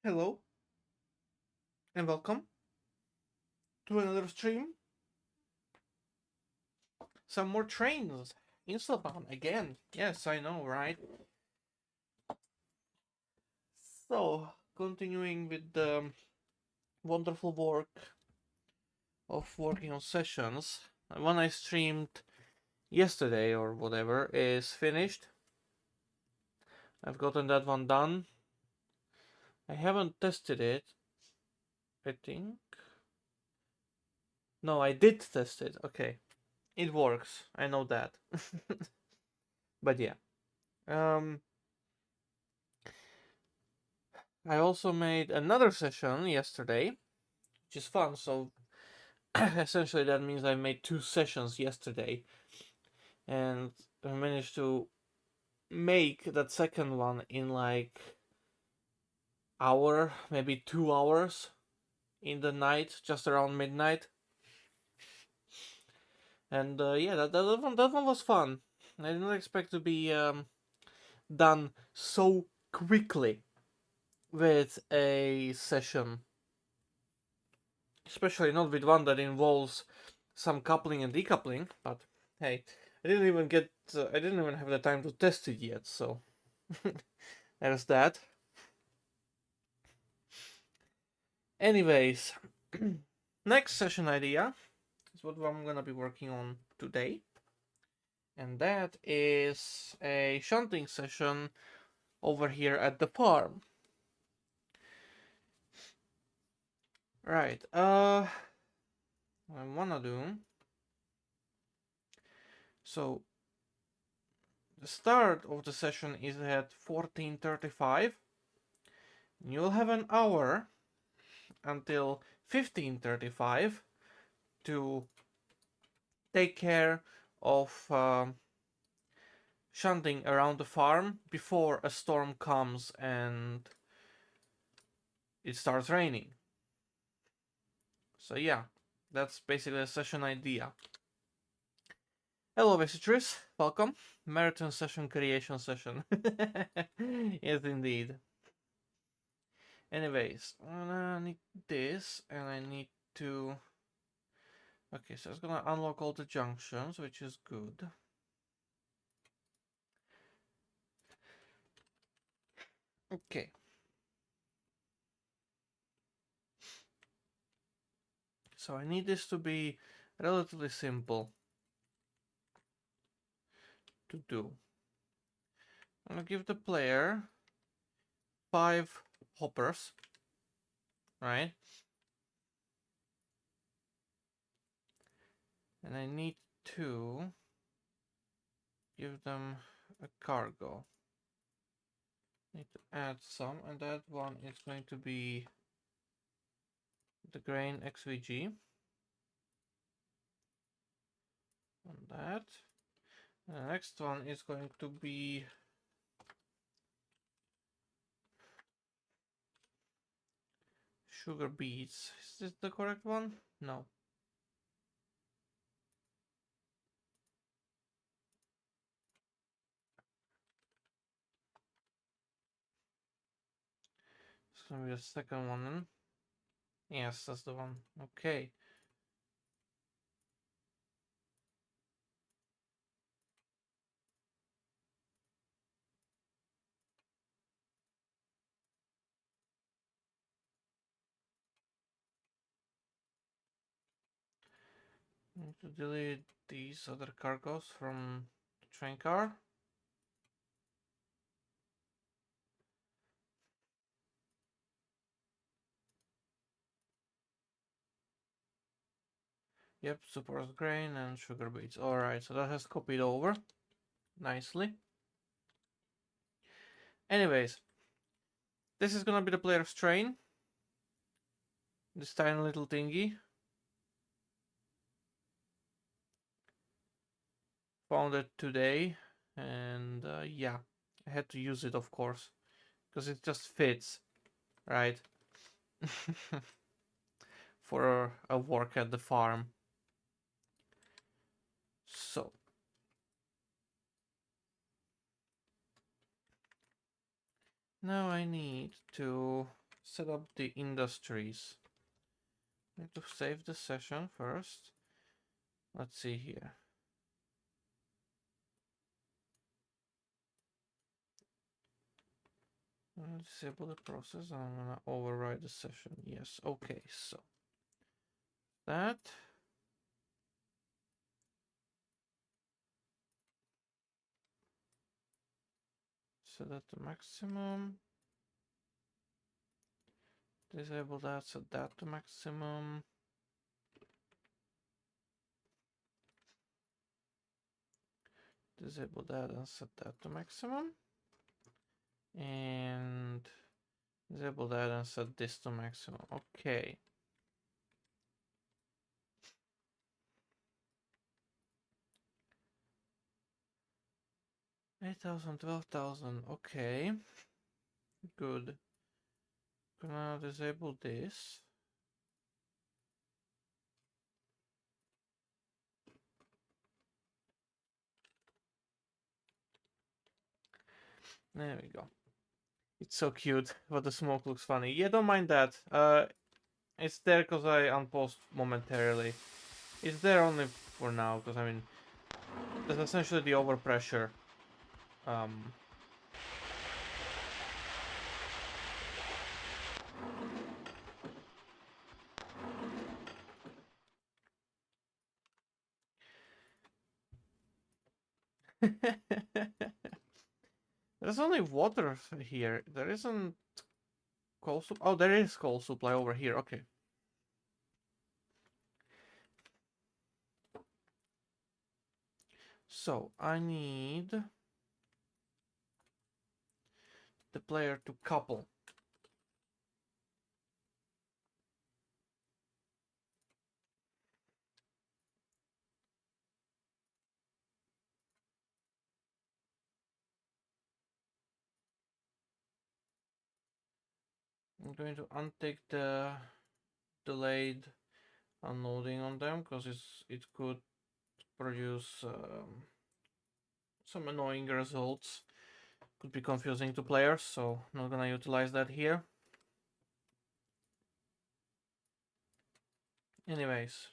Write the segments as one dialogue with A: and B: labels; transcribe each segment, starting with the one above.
A: Hello and welcome to another stream. Some more trains. Instabound again. Yes, I know, right? So, continuing with the wonderful work of working on sessions. One I streamed yesterday or whatever is finished. I've gotten that one done. I haven't tested it, I think. No, I did test it. Okay. It works. I know that. But yeah. Um I also made another session yesterday, which is fun. So essentially that means I made two sessions yesterday, and I managed to make that second one in like hour, maybe 2 hours in the night, just around midnight. And yeah, that one was fun. I didn't expect to be done so quickly with a session, especially not with one that involves some coupling and decoupling. But hey, I didn't even have the time to test it yet, so there's that. Anyways, next session idea is what I'm gonna be working on today, and that is a shunting session over here at the farm. Right, what I wanna do, so the start of the session is at 14:35. You'll have an hour until 15:35 to take care of shunting around the farm before a storm comes and it starts raining. So yeah, that's basically a session idea. Hello visitors, welcome. Marathon session creation session. Yes indeed. Anyways, I need this and I need to... Okay, so it's gonna unlock all the junctions, which is good. Okay. So I need this to be relatively simple to do. I'm gonna give the player 5 hoppers, right? And I need to give them a cargo. Need to add some, and that one is going to be the grain XVG. On that. And the next one is going to be sugar beets. Is this the correct one? No. It's gonna be the second one then. Yes, that's the one. Okay. Need to delete these other cargoes from the train car. Yep, super grain and sugar beets. Alright, so that has copied over nicely. Anyways, this is gonna be the player's train. This tiny little thingy. Found it today, and yeah, I had to use it, of course, because it just fits, right? For a work at the farm. So now I need to set up the industries. Need to save the session first. Let's see here. Disable the process. I'm gonna override the session. Yes. Okay. So that. Set that to maximum. Disable that. Set that to maximum. Disable that and set that to maximum. And disable that and set this to maximum. Okay. 8,000, 12,000. Okay. Good. Gonna disable this. There we go. It's so cute, but the smoke looks funny. Yeah, don't mind that. It's there because I unpaused momentarily. It's there only for now, because I mean, that's essentially the overpressure. There's only water here. There isn't coal supply. Oh, there is coal supply over here. Okay. So I need the player to couple. I'm going to untake the delayed unloading on them because it could produce some annoying results. Could be confusing to players, so not gonna utilize that here. Anyways,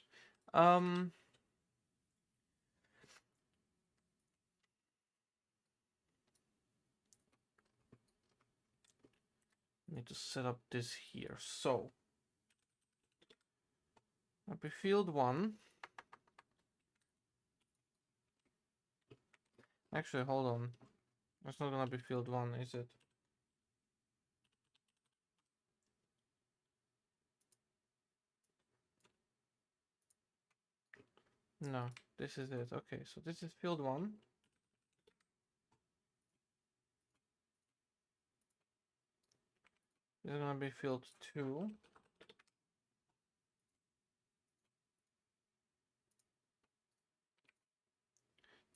A: need to set up this here. So I'll be field 1. Actually, hold on. It's not gonna be field 1, is it? No, this is it. Okay, so this is field 1. This is gonna be field 2.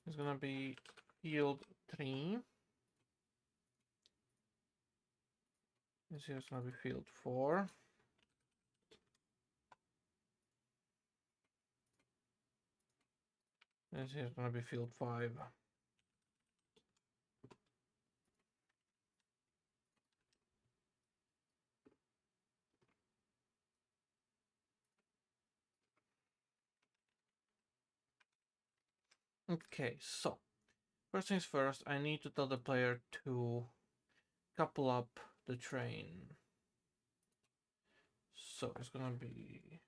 A: It's gonna be field 3. This here is gonna be field 4. This here is gonna be field 5. Okay, so first things first, I need to tell the player to couple up the train. So it's gonna be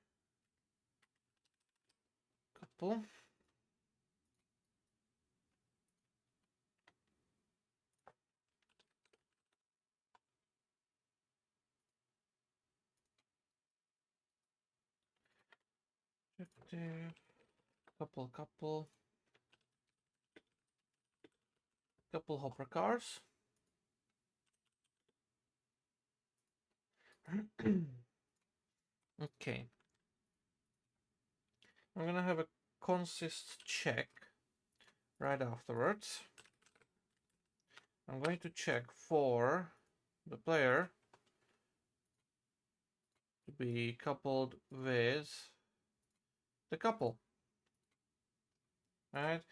A: couple. Objective. Couple hopper cars. Okay. I'm gonna have a consist check right afterwards. I'm going to check for the player to be coupled with the couple. Right?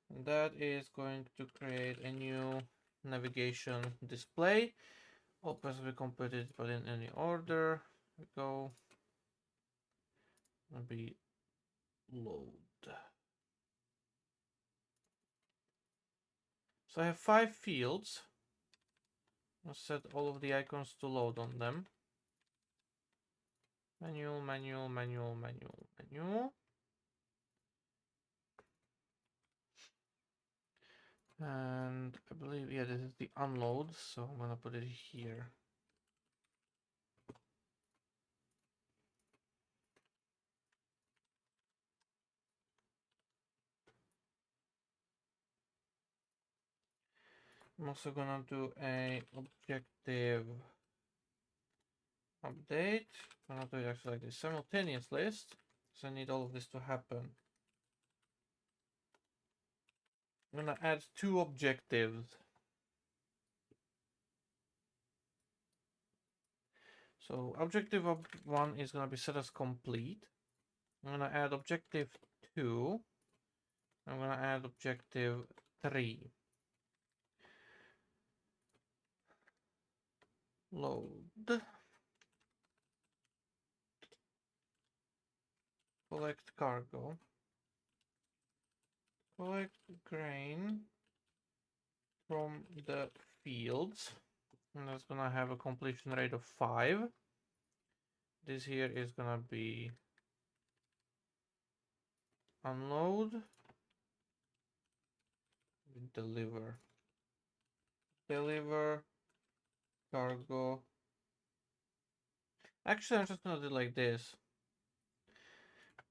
A: And that is going to create a new navigation display All quests will be completed, but in any order. We go. Gonna be load. So I have 5 fields. I'll set all of the icons to load on them. Manual, manual, manual, manual, manual. And I believe, yeah, this is the unload, so I'm gonna put it here. I'm also gonna do a objective update. I'm gonna do it actually like this simultaneous list, so I need all of this to happen. I'm gonna add 2 objectives. So objective 1 is gonna be set as complete. I'm gonna add objective 2. I'm gonna add objective 3. Load. Collect cargo. Collect grain from the fields. And that's gonna have a completion rate of 5. This here is gonna be unload. Deliver. Deliver cargo. Actually, I'm just gonna do like this.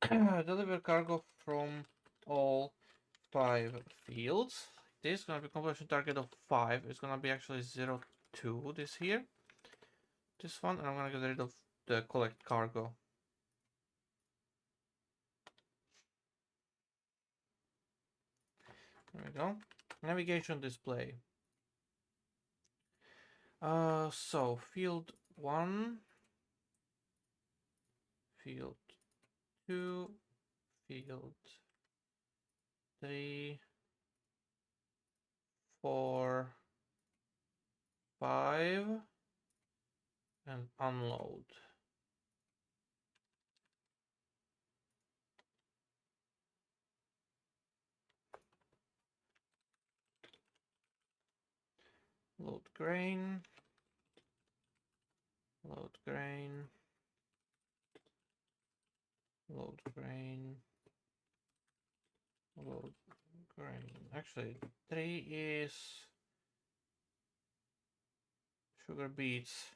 A: Deliver cargo from all 5 fields. This is gonna be completion target of 5. It's gonna be actually 0, 2. This here. This one, and I'm gonna get rid of the collect cargo. There we go. Navigation display. So field 1, field 2, field 3, 4, 5, and unload. Load grain. Load grain. Load grain. Load grain. Actually, 3 is sugar beets.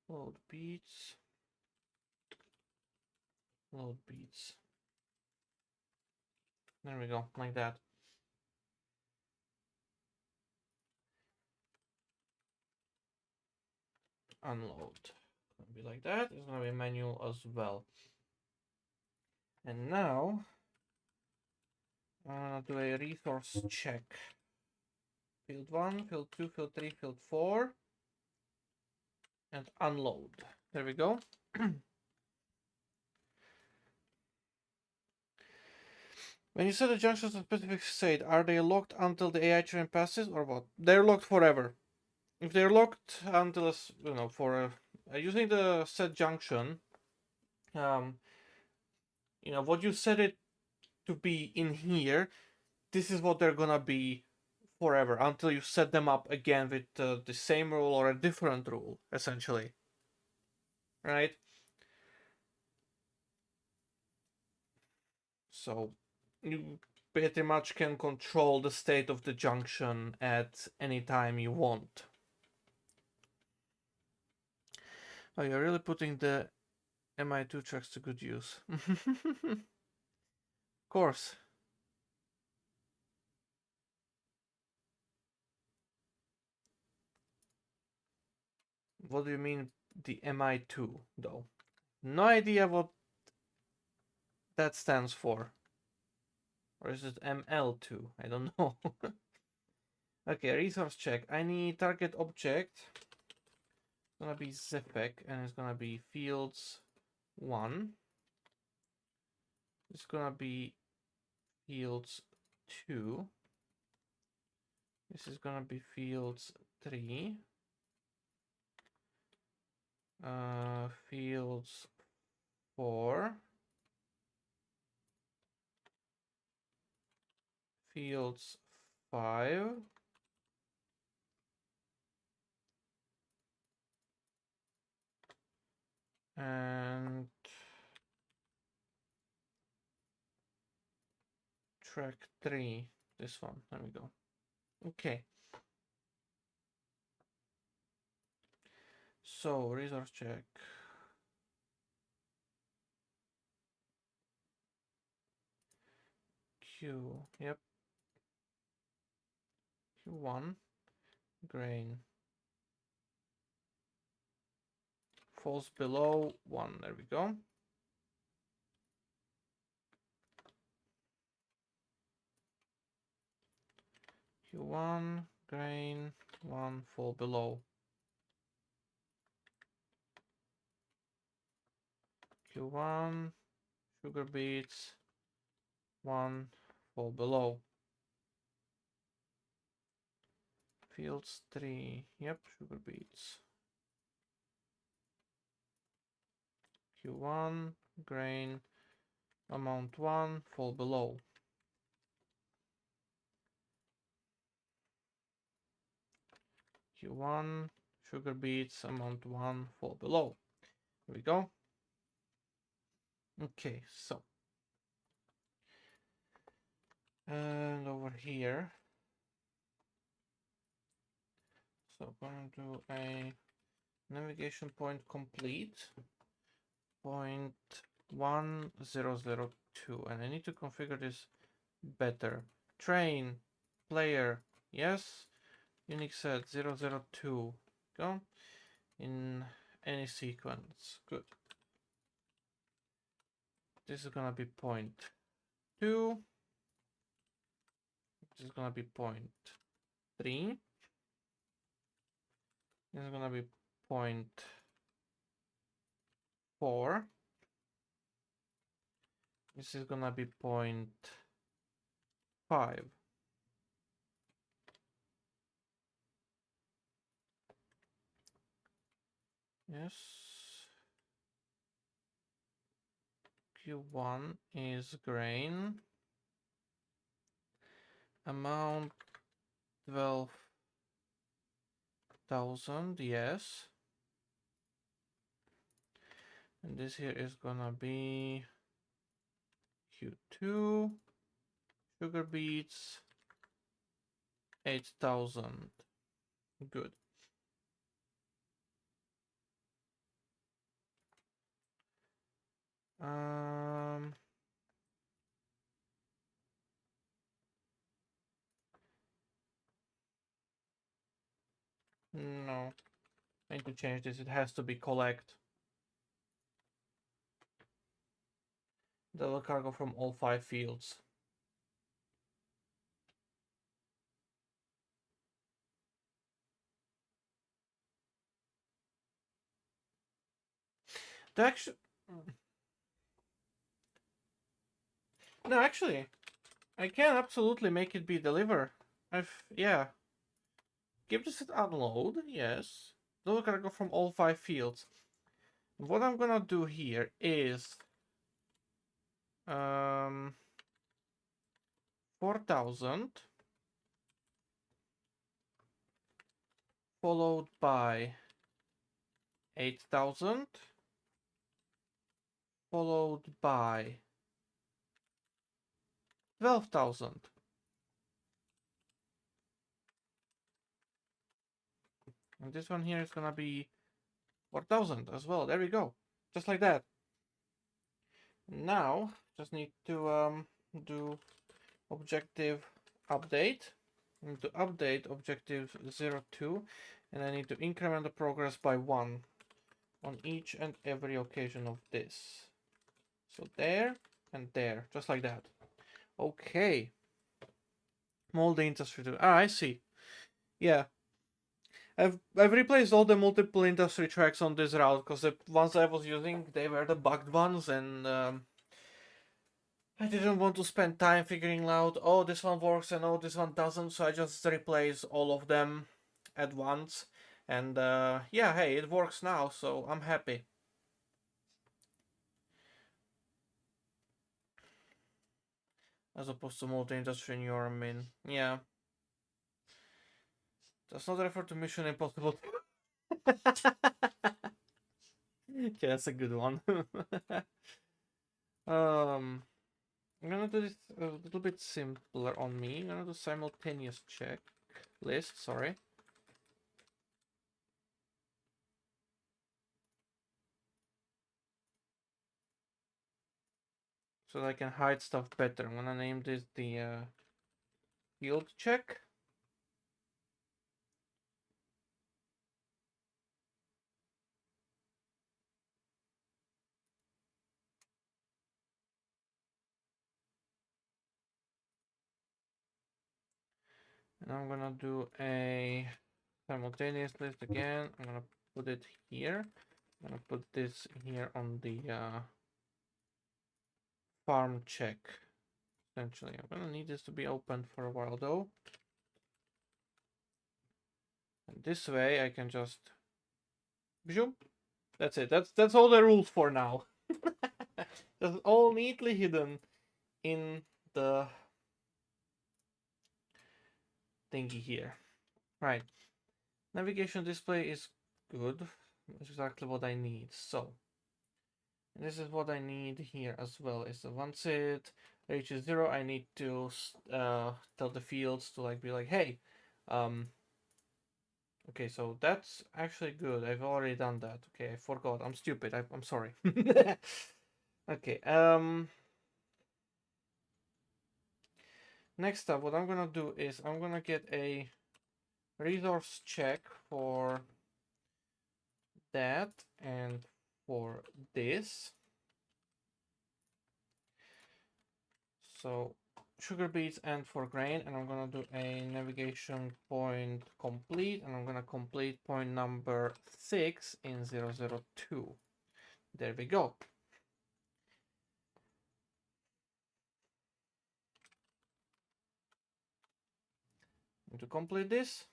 A: Load beets. Load beets. There we go, like that. Unload. Gonna be like that. It's gonna be manual as well. And now I'm gonna do a resource check. Field 1, field 2, field 3, field 4, and unload. There we go. When you set the junctions to a specific state, are they locked until the AI train passes or what? They're locked forever. If they're locked until, you know, for using the set junction, you know, what you set it to be in here, this is what they're gonna be forever until you set them up again with the same rule or a different rule, essentially. Right? So you pretty much can control the state of the junction at any time you want. Oh, you're really putting the MI2 tracks to good use. Of course. What do you mean the MI2 though? No idea what that stands for. Or is it ML2? I don't know. Okay, resource check. I need target object. It's gonna be Zepec and it's gonna be fields 1. It's gonna be fields 2. This is gonna be fields 3. Fields 4. Fields 5. And track 3. This one. There we go. Okay. So, resource check. Q. Yep. Q1. Grain. Falls below 1. There we go. Q1. Grain. 1. Fall below. Q1. Sugar beets. 1. Fall below. Fields 3. Yep, sugar beets. Q1. Grain. Amount 1. Fall below. Q1. Sugar beets. Amount 1. Fall below. Here we go. Okay, so. And over here. So I'm going to do a navigation point complete. 0.1002. And I need to configure this better. Train player. Yes. Unix set 002. Go. In any sequence. Good. This is gonna be 0.2. This is gonna be 0.3. This is gonna be 0.4. This is gonna be 0.5. Yes. Q1 is grain. Amount 12,000, yes. And this here is gonna be Q2. Sugar beets 8,000. Good. No, I need to change this. It has to be collect. Double cargo from all 5 fields. Actually, no, actually, I can absolutely make it be deliver. Yeah. Give this an unload, yes. Double cargo from all 5 fields. What I'm gonna do here is 4,000 followed by 8,000 followed by 12,000. And this one here is gonna be 4,000 as well. There we go. Just like that. Now, just need to do objective update. I need to update objective 02, and I need to increment the progress by 1 on each and every occasion of this. So there and there, just like that. Okay. Mold industry too. Ah, I see. Yeah. I've replaced all the multiple industry tracks on this route because the ones I was using, they were the bugged ones, and I didn't want to spend time figuring out, oh, this one works and oh, this one doesn't, so I just replace all of them at once. And yeah, hey, it works now, so I'm happy. As opposed to multi-industry in your min. Yeah. Does not refer to Mission Impossible. Yeah, that's a good one. I'm gonna do this a little bit simpler on me. I'm gonna do simultaneous check list, sorry. So that I can hide stuff better. I'm gonna name this the field check. And I'm gonna do a simultaneous list again. I'm gonna put it here. I'm gonna put this here on the farm check. Essentially, I'm gonna need this to be open for a while though. And this way I can just that's it. That's all the rules for now. That's all neatly hidden in the thingy here. Right. Navigation display is good. That's exactly what I need. So this is what I need here as well. Is once it reaches 0, I need to tell the fields to be like, hey, okay, so that's actually good. I've already done that. Okay, I forgot. I'm stupid. I'm sorry. Okay. Next up, what I'm gonna do is I'm gonna get a resource check for that and for this. So sugar beets and for grain, and I'm gonna do a navigation point complete, and I'm gonna complete point number 6 in 002. There we go. And to complete this,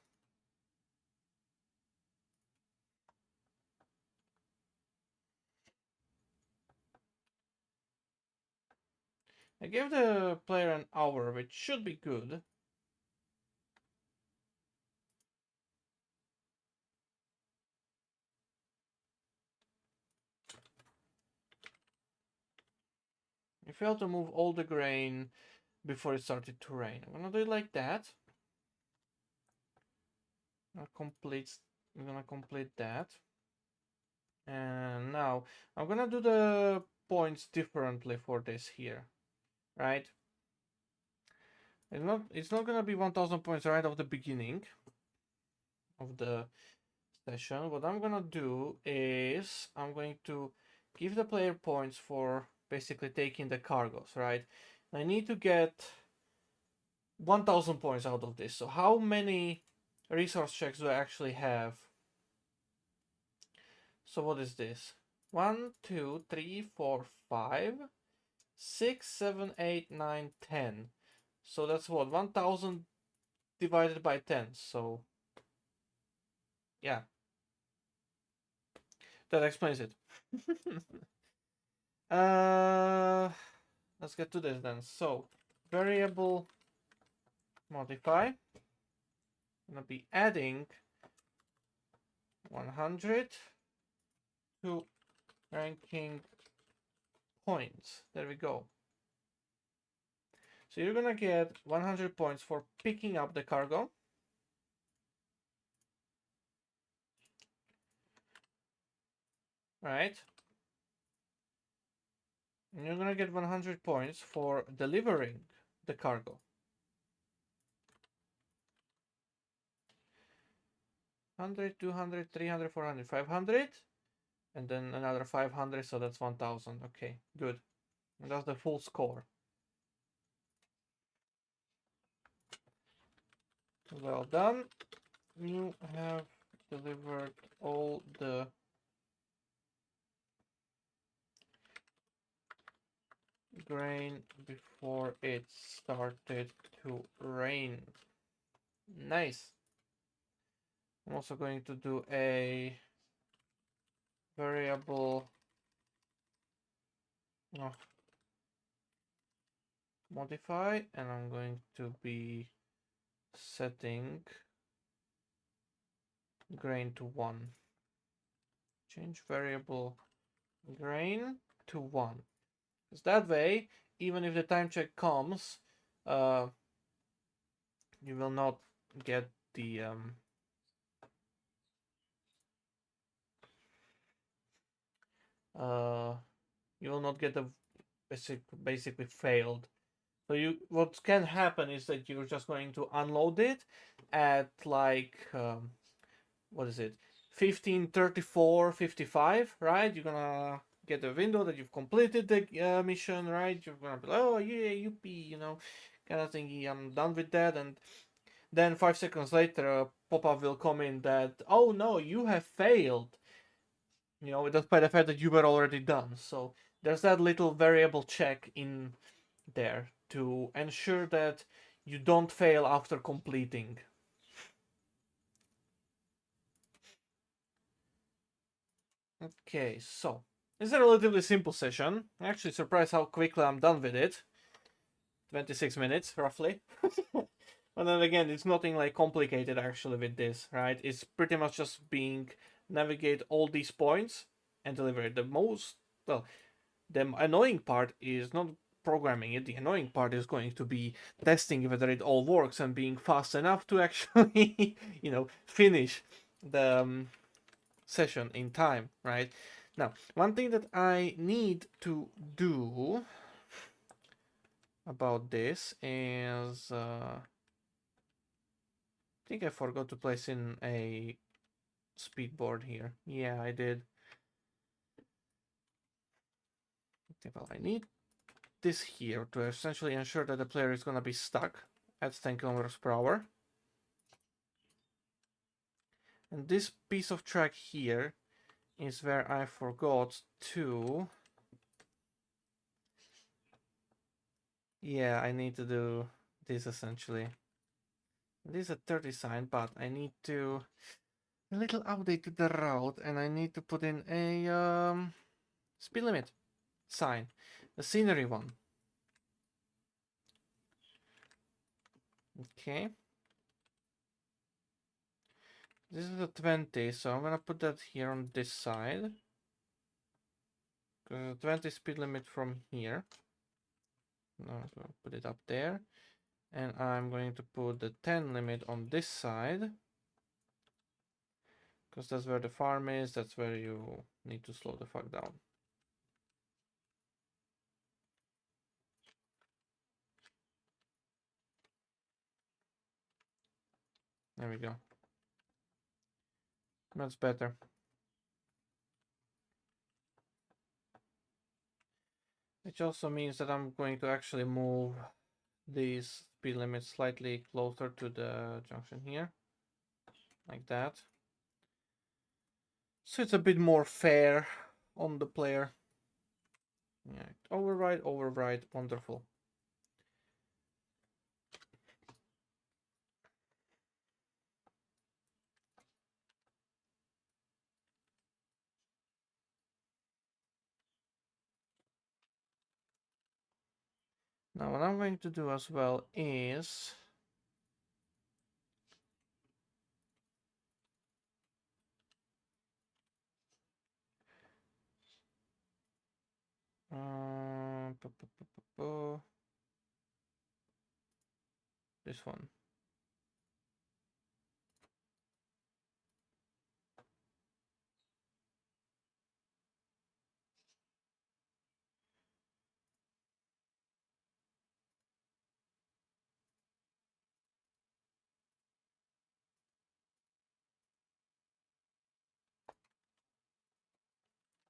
A: I gave the player an hour, which should be good. You failed to move all the grain before it started to rain. I'm gonna do it like that. I'm gonna complete that. And now I'm gonna do the points differently for this here, right? It's not gonna be 1000 points right off the beginning of the session. What I'm gonna do is I'm going to give the player points for basically taking the cargoes, right? I need to get 1000 points out of this. So how many resource checks do I actually have? So what is this? 1, 2, 3, 4, 5, 6, 7, 8, 9, 10. So that's what? 1000 divided by 10. So yeah, that explains it. Let's get to this then. So variable modify. I'm gonna be adding 100 to ranking points. There we go. So you're gonna get 100 points for picking up the cargo. Right? And you're gonna get 100 points for delivering the cargo. 100, 200, 300, 400, 500, and then another 500, so that's 1000. Okay, good. And that's the full score. Well done. You have delivered all the grain before it started to rain. Nice. I'm also going to do a variable modify, and I'm going to be setting grain to 1. Change variable grain to 1. Because that way, even if the time check comes, you will not get the you will not get the basically failed. So what can happen is that you're just going to unload it at like what is it, 15:34, 55, right? You're gonna get a window that you've completed the mission, right? You're gonna be like, oh yeah, yippee, kind of thingy, I'm done with that. And then 5 seconds later, a pop-up will come in that, oh no, you have failed. Despite the fact that you were already done. So there's that little variable check in there to ensure that you don't fail after completing. Okay, so it's a relatively simple session. I'm actually surprised how quickly I'm done with it. 26 minutes, roughly. But then again, it's nothing like complicated actually with this, right? It's pretty much just navigate all these points and deliver it. The annoying part is not programming it. The annoying part is going to be testing whether it all works and being fast enough to actually, finish the session in time, right? Now, one thing that I need to do about this is, I think I forgot to place in a speedboard here. Yeah, I did. Okay, well, I need this here to essentially ensure that the player is going to be stuck at 10 kilometers per hour. And this piece of track here is where I forgot to... Yeah, I need to do this essentially. This is a 30 sign, but I need to... A little update to the route, and I need to put in a speed limit sign. The scenery one. Okay. This is a 20, so I'm gonna put that here on this side. 20 speed limit from here. No, I'm gonna put it up there. And I'm going to put the 10 limit on this side. Because that's where the farm is, that's where you need to slow the fuck down. There we go. That's better. Which also means that I'm going to actually move these speed limits slightly closer to the junction here. Like that. So it's a bit more fair on the player. Yeah, override, wonderful. Now what I'm going to do as well is this one.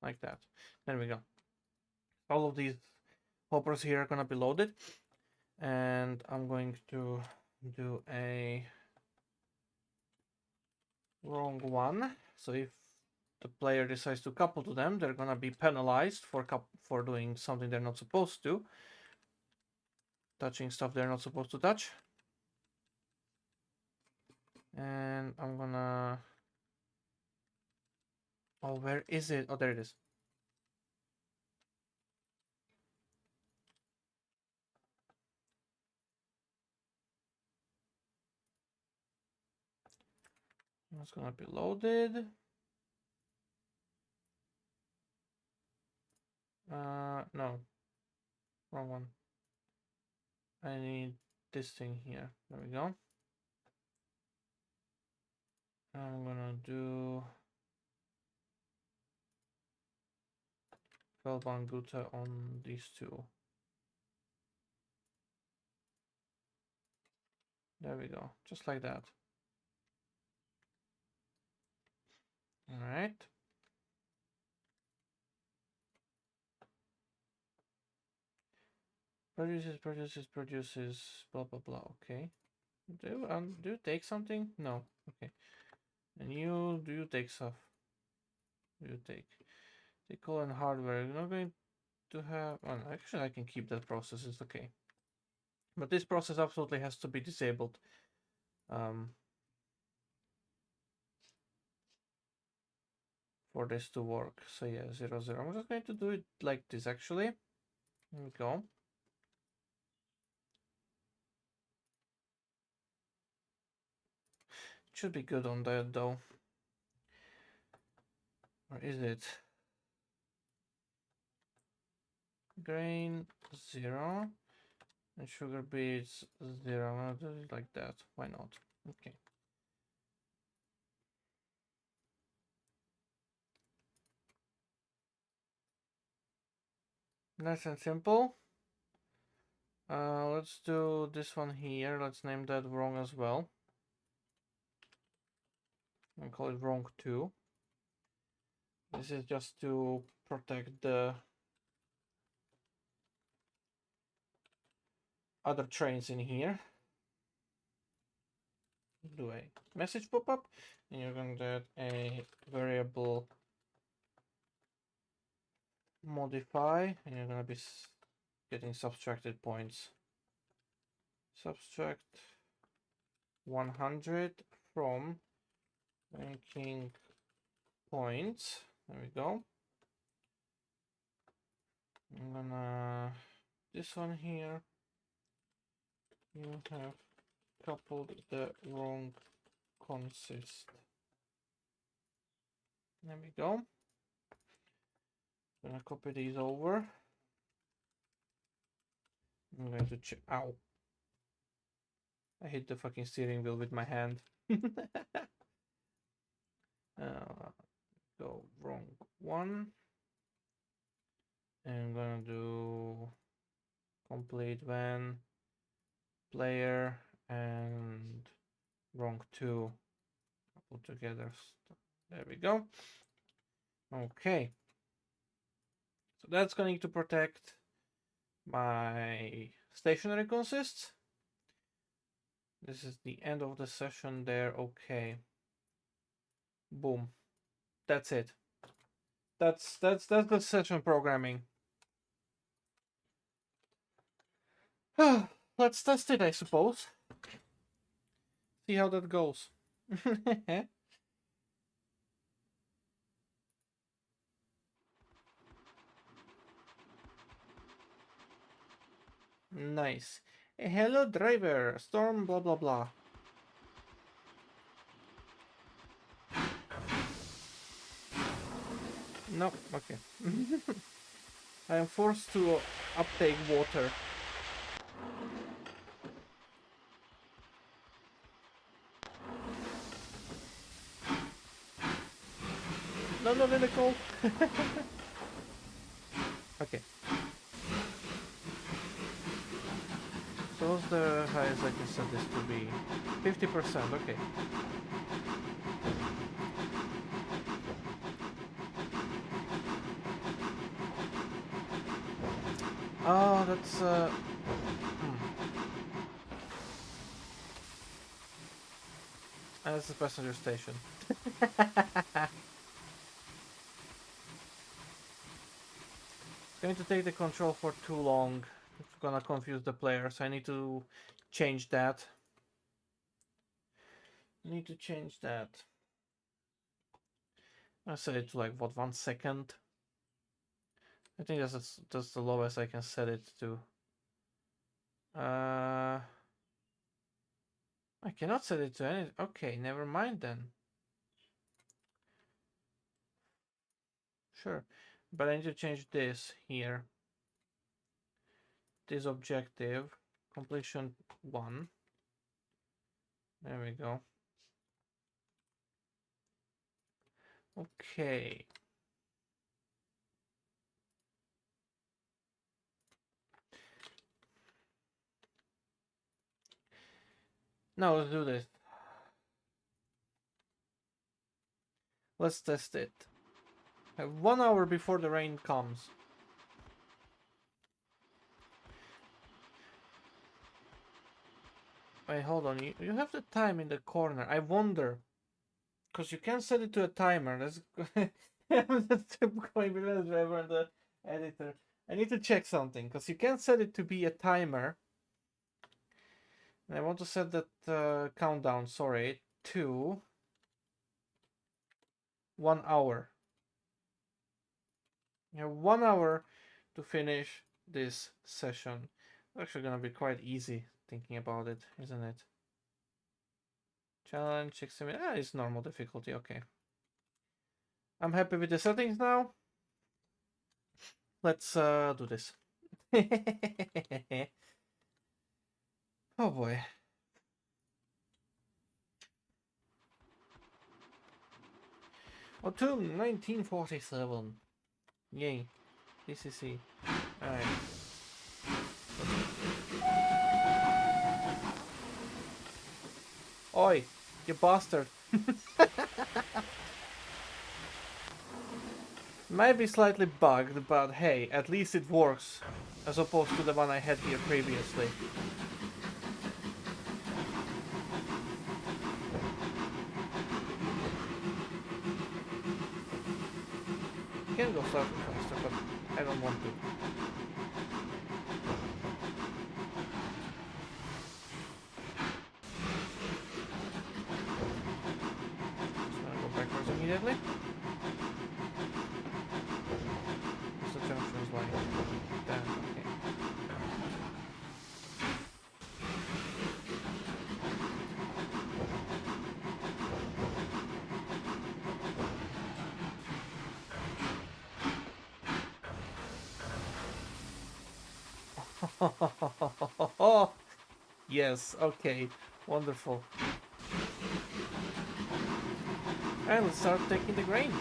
A: Like that. There we go. All of these hoppers here are gonna be loaded, and I'm going to do a wrong one. So if the player decides to couple to them, they're gonna be penalized for doing something they're not supposed to, touching stuff they're not supposed to touch. And I'm gonna... Oh, where is it? Oh, there it is. It's gonna be loaded. No. Wrong one. I need this thing here. There we go. I'm gonna do Velban Gutta on these two. There we go. Just like that. Alright. Produces, blah blah blah. Okay. Do you take something? No. Okay. And do you take stuff? Do you take colon hardware? You're not going to have... Well, actually I can keep that process, it's okay. But this process absolutely has to be disabled. For this to work. So yeah, 0, 0. I'm just going to do it like this actually. There we go. It should be good on that though. Or is it? Grain 0 and sugar beets 0. I'm gonna do it like that. Why not? Okay. Nice and simple. Let's do this one here. Let's name that wrong as well. I'll call it wrong 2. This is just to protect the other trains in here. Do a message pop-up, and you're going to get a variable modify, and you're going to be getting subtracted points. Subtract 100 from ranking points. There we go. I'm gonna this one here. You have coupled the wrong consist. There we go. Gonna copy these over. I'm going to check. Ow! I hit the fucking steering wheel with my hand. Go wrong one. And I'm gonna do complete when player and wrong 2 put together. There we go. Okay. So that's going to protect my stationary consists. This is the end of the session there. Okay. Boom. That's it. That's the session programming. Let's test it, I suppose. See how that goes. Nice. Hello, driver. Storm, blah, blah, blah. No, okay. I am forced to uptake water. No, not in the cold. Okay. So what's the highest I can set this to be? 50%, okay. Oh, that's That's the passenger station. going to take the control for too long. It's gonna confuse the players. I need to change that. Need to change that. I set it to like what, 1 second. I think that's the lowest I can set it to. I cannot set it to any. Okay, never mind then. Sure, but I need to change this here. This objective completion 1. There we go. Okay. Now let's do this. Let's test it. I have 1 hour before the rain comes. Wait, hold on. You have the time in the corner. I wonder. Because you can set it to a timer. That's going below the driver and the editor. I need to check something. Because you can set it to be a timer. And I want to set that countdown, sorry, to 1 hour. You have 1 hour to finish this session. It's actually gonna be quite easy thinking about it, isn't it? Challenge 60 minutes. It's normal difficulty, okay. I'm happy with the settings now. Let's do this. Oh boy. Autumn 1947. Yay. DCC. Alright. Oi, you bastard. Might be slightly bugged, but hey, at least it works. As opposed to the one I had here previously. You can go slightly faster, but I don't want to. Just gonna go backwards immediately. The junction is like that, okay. Yes, okay, wonderful. And let's start taking the grain.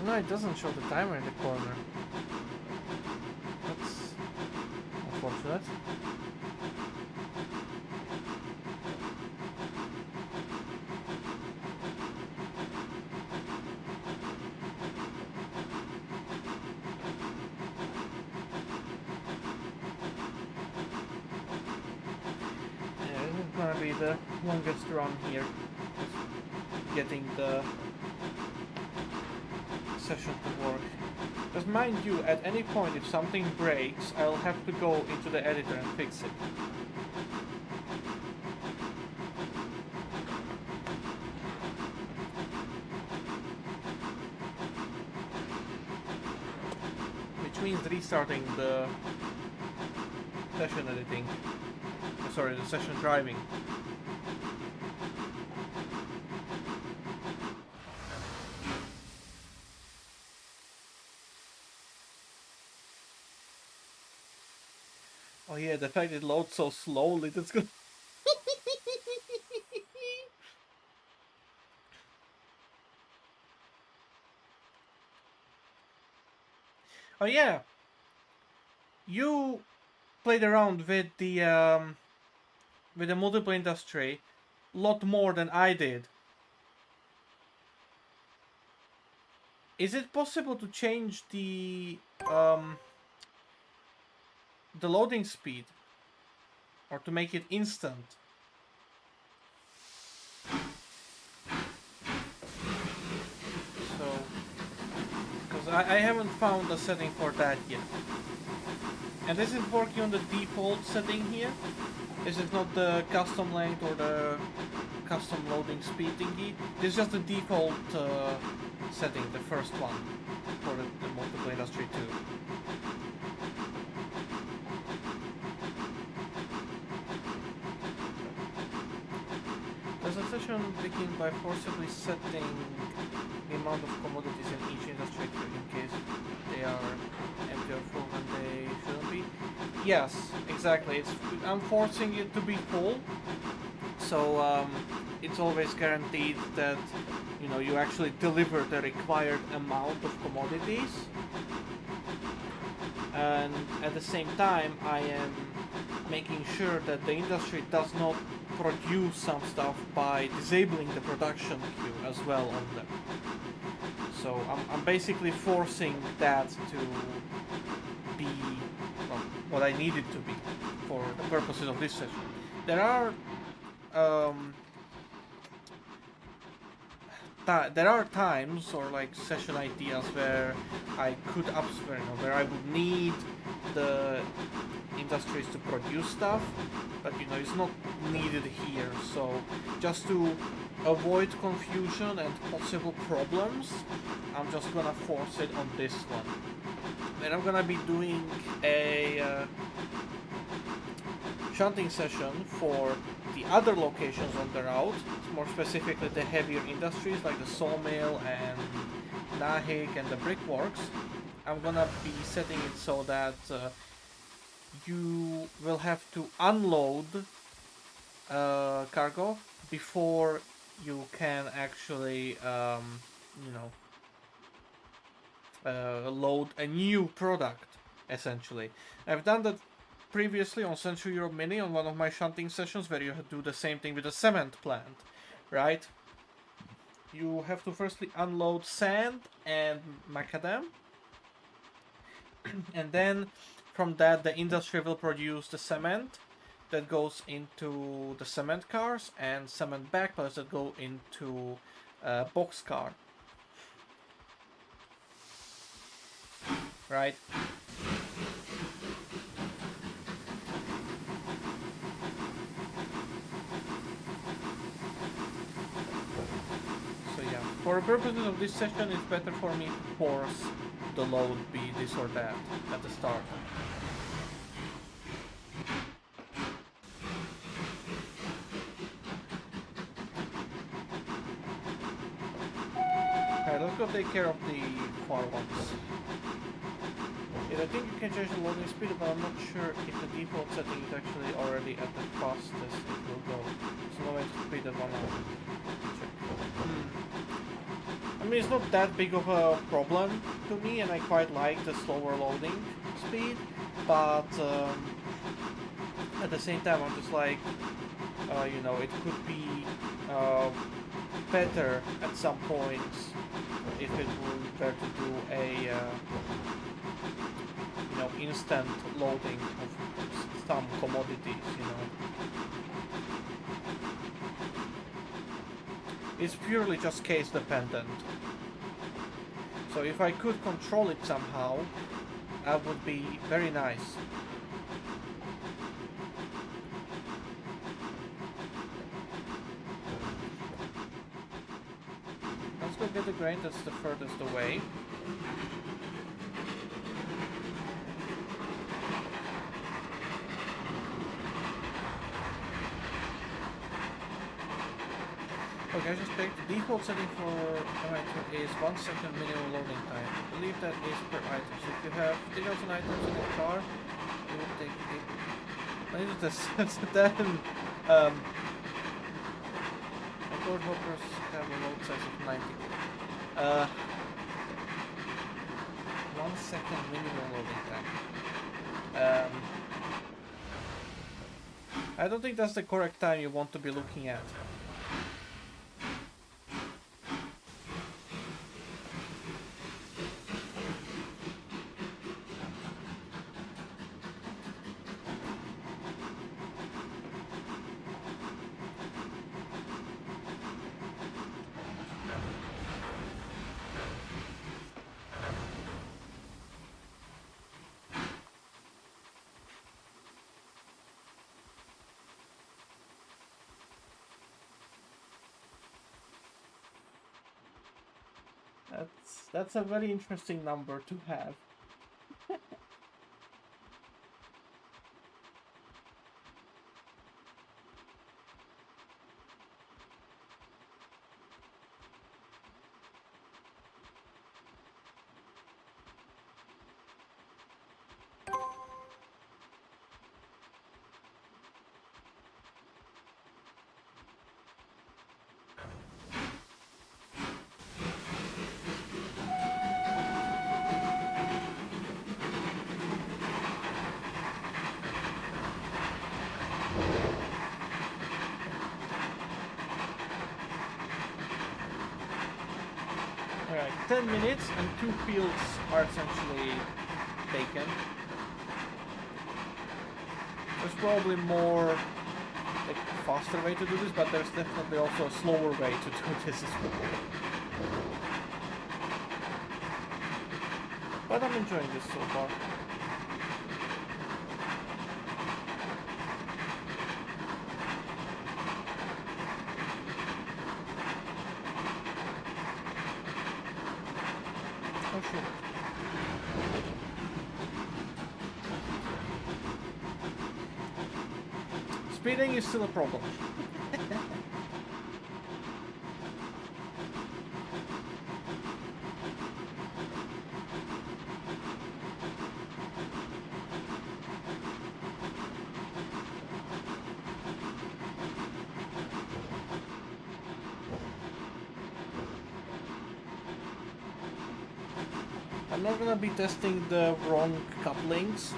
A: No, it doesn't show the timer in the corner. That's unfortunate. Yeah, this is gonna be the longest run here. Just getting the session to work. Because mind you, at any point if something breaks, I'll have to go into the editor and fix it. Which means restarting the session editing. Sorry, the session driving. Oh yeah, the fact it loads so slowly, that's good. Oh yeah, you played around with the multiple industry a lot more than I did. Is it possible to change the loading speed or to make it instant? So, because I haven't found a setting for that yet. And this is working on the default setting here. This is not the custom length or the custom loading speed thingy. This is just the default setting, the first one for the multiple industry 2. Does a session begin by forcibly setting the amount of commodities in each industry in case they are empty or full when they shouldn't be? Yes, exactly. I'm forcing it to be full, so it's always guaranteed that you actually deliver the required amount of commodities, and at the same time I am making sure that the industry does not produce some stuff by disabling the production queue as well on them. So I'm basically forcing that to be what I need it to be for the purposes of this session. There are times or like session ideas where I could where I would need the industries to produce stuff, but it's not needed here. So just to avoid confusion and possible problems, I'm just gonna force it on this one. And I'm gonna be doing a shunting session for the other locations on the route, more specifically the heavier industries like the sawmill and Nahik and the brickworks. I'm gonna be setting it so that you will have to unload cargo before you can actually load a new product, essentially. I've done that previously on Central Europe Mini on one of my shunting sessions where you do the same thing with a cement plant, right? You have to firstly unload sand and macadam, and then from that the industry will produce the cement that goes into the cement cars and cement backpacks that go into boxcar, right? So yeah, for the purposes of this session, it's better for me to force the load be this or that at the start. Alright, let's go take care of the far ones. Yeah, I think you can change the loading speed, but I'm not sure if the default setting is actually already at the fastest it will go. So no way to speed that one up. Check. I mean, it's not that big of a problem to me, and I quite like the slower loading speed, but at the same time I'm just like, it could be better at some points if it were to do a instant loading of some commodities. It's purely just case dependent. So if I could control it somehow, that would be very nice. Let's go get the grain, that's the furthest away. Okay, I just picked the default setting for item is 1 second minimum loading time. I believe that is per item. So if you have 3,000 items in a car, it will take I need to test then. Um, my cord hoppers have a load size of 90. 1 second minimum loading time. I don't think that's the correct time you want to be looking at. That's a very interesting number to have. Alright, 10 minutes and 2 fields are essentially taken. There's probably more like faster way to do this, but there's definitely also a slower way to do this as well. But I'm enjoying this so far. Oh shit. Speeding is still a problem. I'm not gonna be testing the wrong couplings,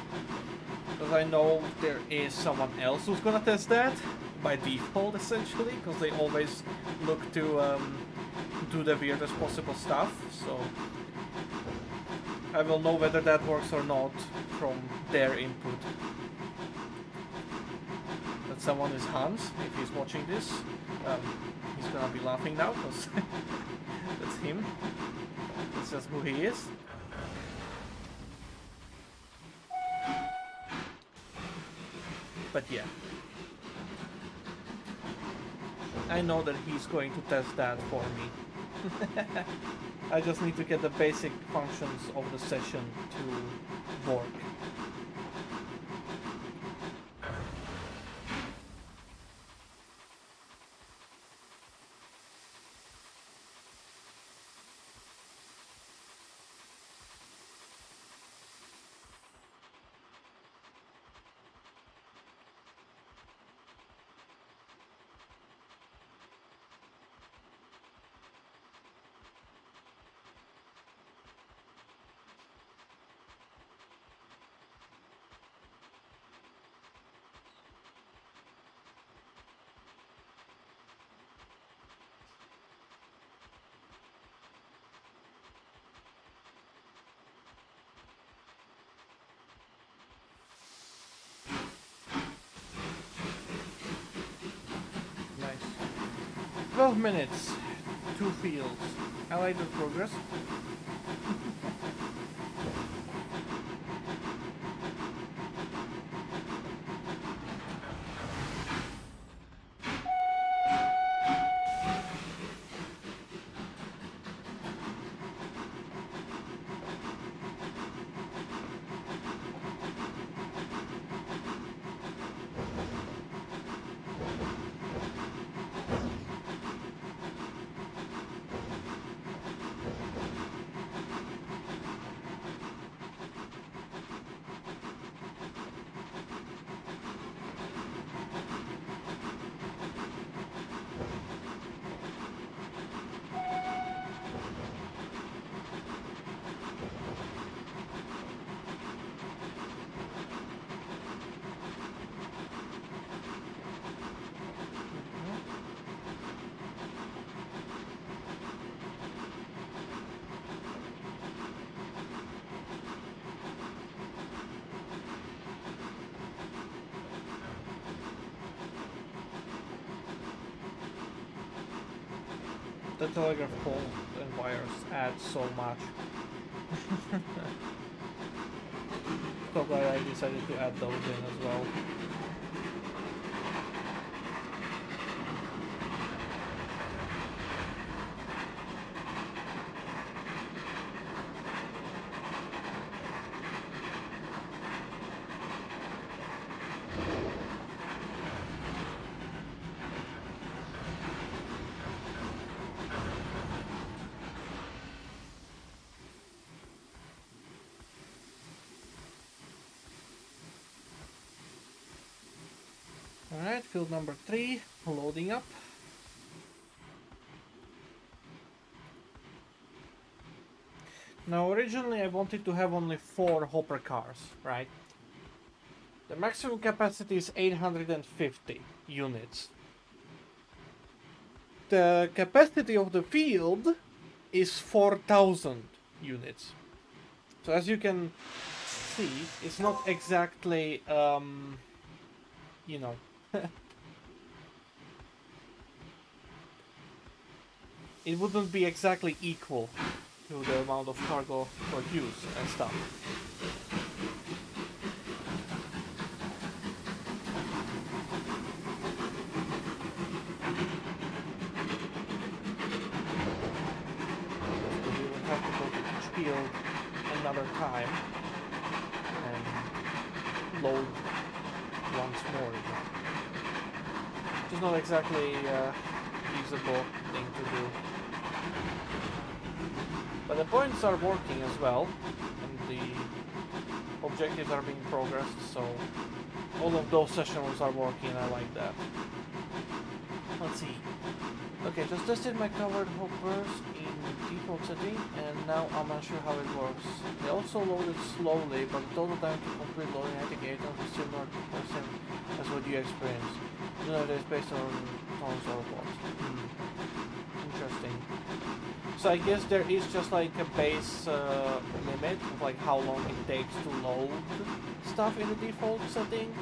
A: because I know there is someone else who's gonna test that by default, essentially, because they always look to do the weirdest possible stuff. So I will know whether that works or not from their input. That someone is Hans. If he's watching this, he's gonna be laughing now, because that's him. That's just who he is. But yeah, I know that he's going to test that for me. I just need to get the basic functions of the session to work. Nice. 12 minutes, 2 fields. I like the progress. the telegraph pole and wires add so much. So glad I decided to add those in as well. Alright, field number 3, loading up. Now originally I wanted to have only 4 hopper cars, right? The maximum capacity is 850 units. The capacity of the field is 4,000 units. So as you can see, it's not exactly, you know, it wouldn't be exactly equal to the amount of cargo produced and stuff. So we will have to go to each field another time and load once more. Which is not exactly a feasible thing to do. But the points are working as well, and the objectives are being progressed, so all of those sessions are working, I like that. Let's see. Okay, just tested my covered hoppers in default setting, and now I'm unsure how it works. They also loaded slowly, but the total time to complete loading indicator is similar to the same as what you experienced. You know, it's based on tons or what. Interesting. So I guess there is just like a base limit of like how long it takes to load stuff in the default setting,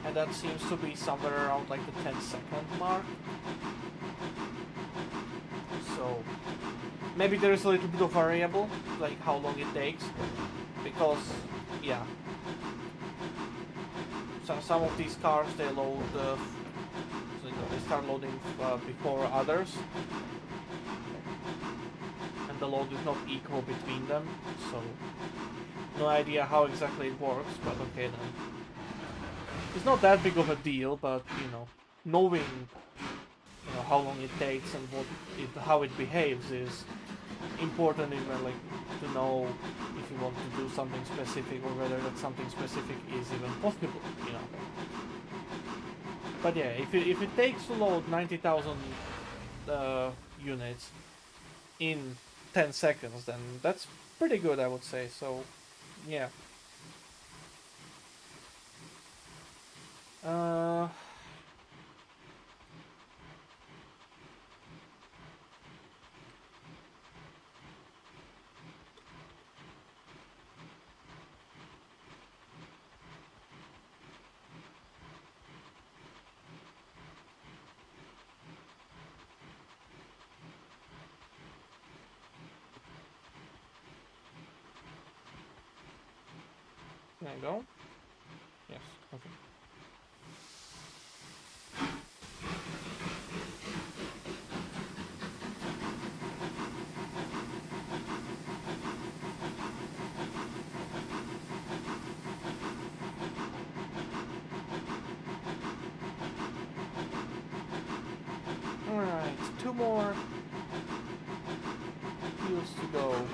A: and that seems to be somewhere around like the 10-second mark. So maybe there is a little bit of variable, like how long it takes, because yeah, some of these cars they load, so, you know, they start loading before others. The load is not equal between them, so no idea how exactly it works, but okay then. It's not that big of a deal, but you know, knowing how long it takes and how it behaves is important, even like to know if you want to do something specific or whether that something specific is even possible, you know. But yeah, if it takes to load 90,000 units in 10 seconds, then that's pretty good, I would say. So yeah, can I go? Yes, okay. Alright, 2 more fields to go.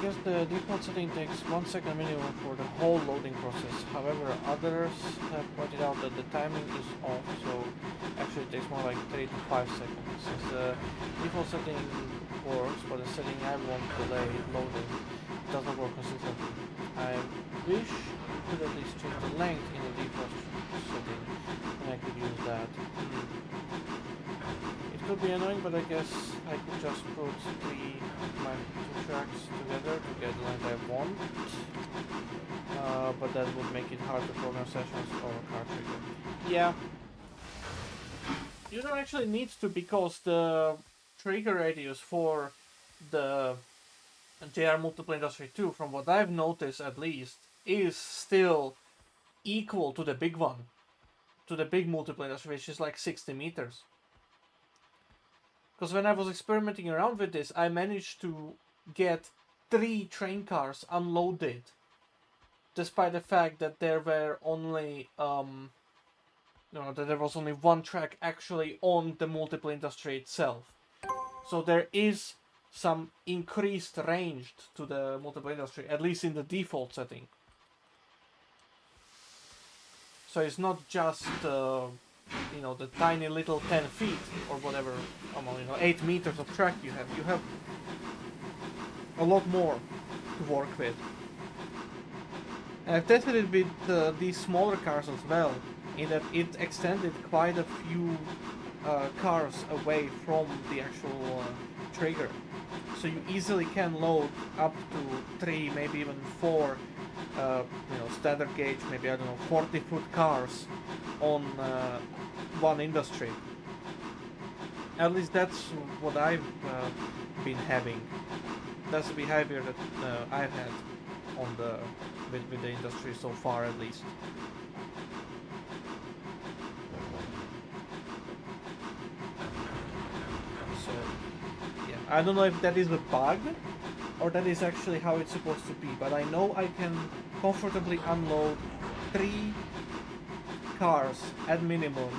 A: guess the default setting takes 1 second minimum for the whole loading process. However, others have pointed out that the timing is off, so actually it takes more like 3 to 5 seconds. Since the default setting works, but the setting I want delayed loading doesn't work consistently. I wish you could at least change the length in the default setting, and I could use that. It could be annoying, but I guess I could just put my two tracks together to get the length I want. But that would make it hard to program sessions or car trigger. Yeah. You don't actually need to, because the trigger radius for the JR Multiple Industry 2, from what I've noticed at least, is still equal to the big one. To the big Multiple Industry, which is like 60 meters. Because when I was experimenting around with this, I managed to get 3 train cars unloaded, despite the fact that there were only that there was only one track actually on the Multiple Industry itself. So there is some increased range to the Multiple Industry, at least in the default setting. So it's not just the tiny little 10 feet or whatever, 8 meters of track you have. You have a lot more to work with. And I've tested it with these smaller cars as well, in that it extended quite a few cars away from the actual trigger. So you easily can load up to 3, maybe even 4 standard gauge, maybe 40-foot cars on one industry. At least that's what I've been having. That's the behavior that I've had on with the industry so far, at least. So yeah, I don't know if that is a bug or that is actually how it's supposed to be, but I know I can comfortably unload 3 cars at minimum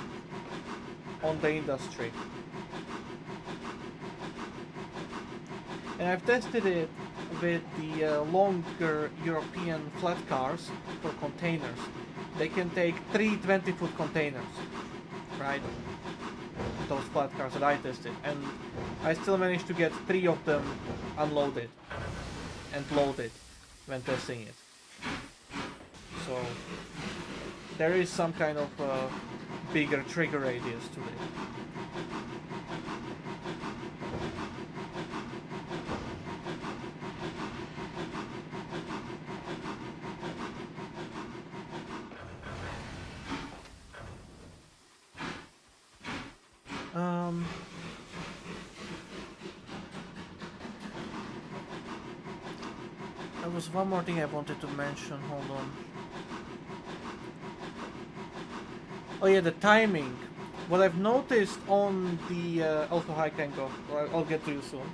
A: on the industry. And I've tested it with the longer European flat cars for containers. They can take 3 20-foot containers, right? Those flat cars that I tested, and I still managed to get 3 of them unloaded and loaded when testing it. So there is some kind of bigger trigger radius to it. There was one more thing I wanted to mention, hold on. Oh yeah, the timing. What I've noticed on the... also, hi Kenko, I'll get to you soon.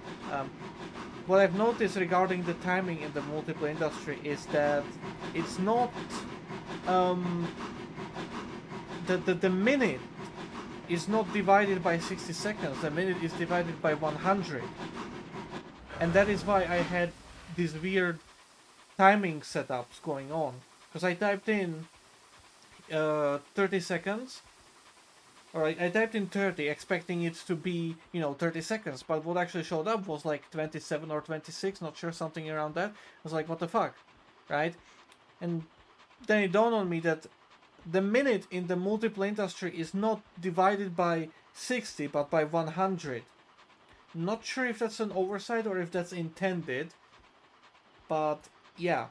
A: What I've noticed regarding the timing in the multiple industry is that it's not... the minute is not divided by 60 seconds, the minute is divided by 100. And that is why I had these weird timing setups going on. Because I typed in 30 seconds, or I typed in 30 expecting it to be 30 seconds, but what actually showed up was like 27 or 26, not sure, something around that. I was like, what the fuck, right? And then it dawned on me that the minute in the multiple industry is not divided by 60 but by 100. Not sure if that's an oversight or if that's intended, but yeah,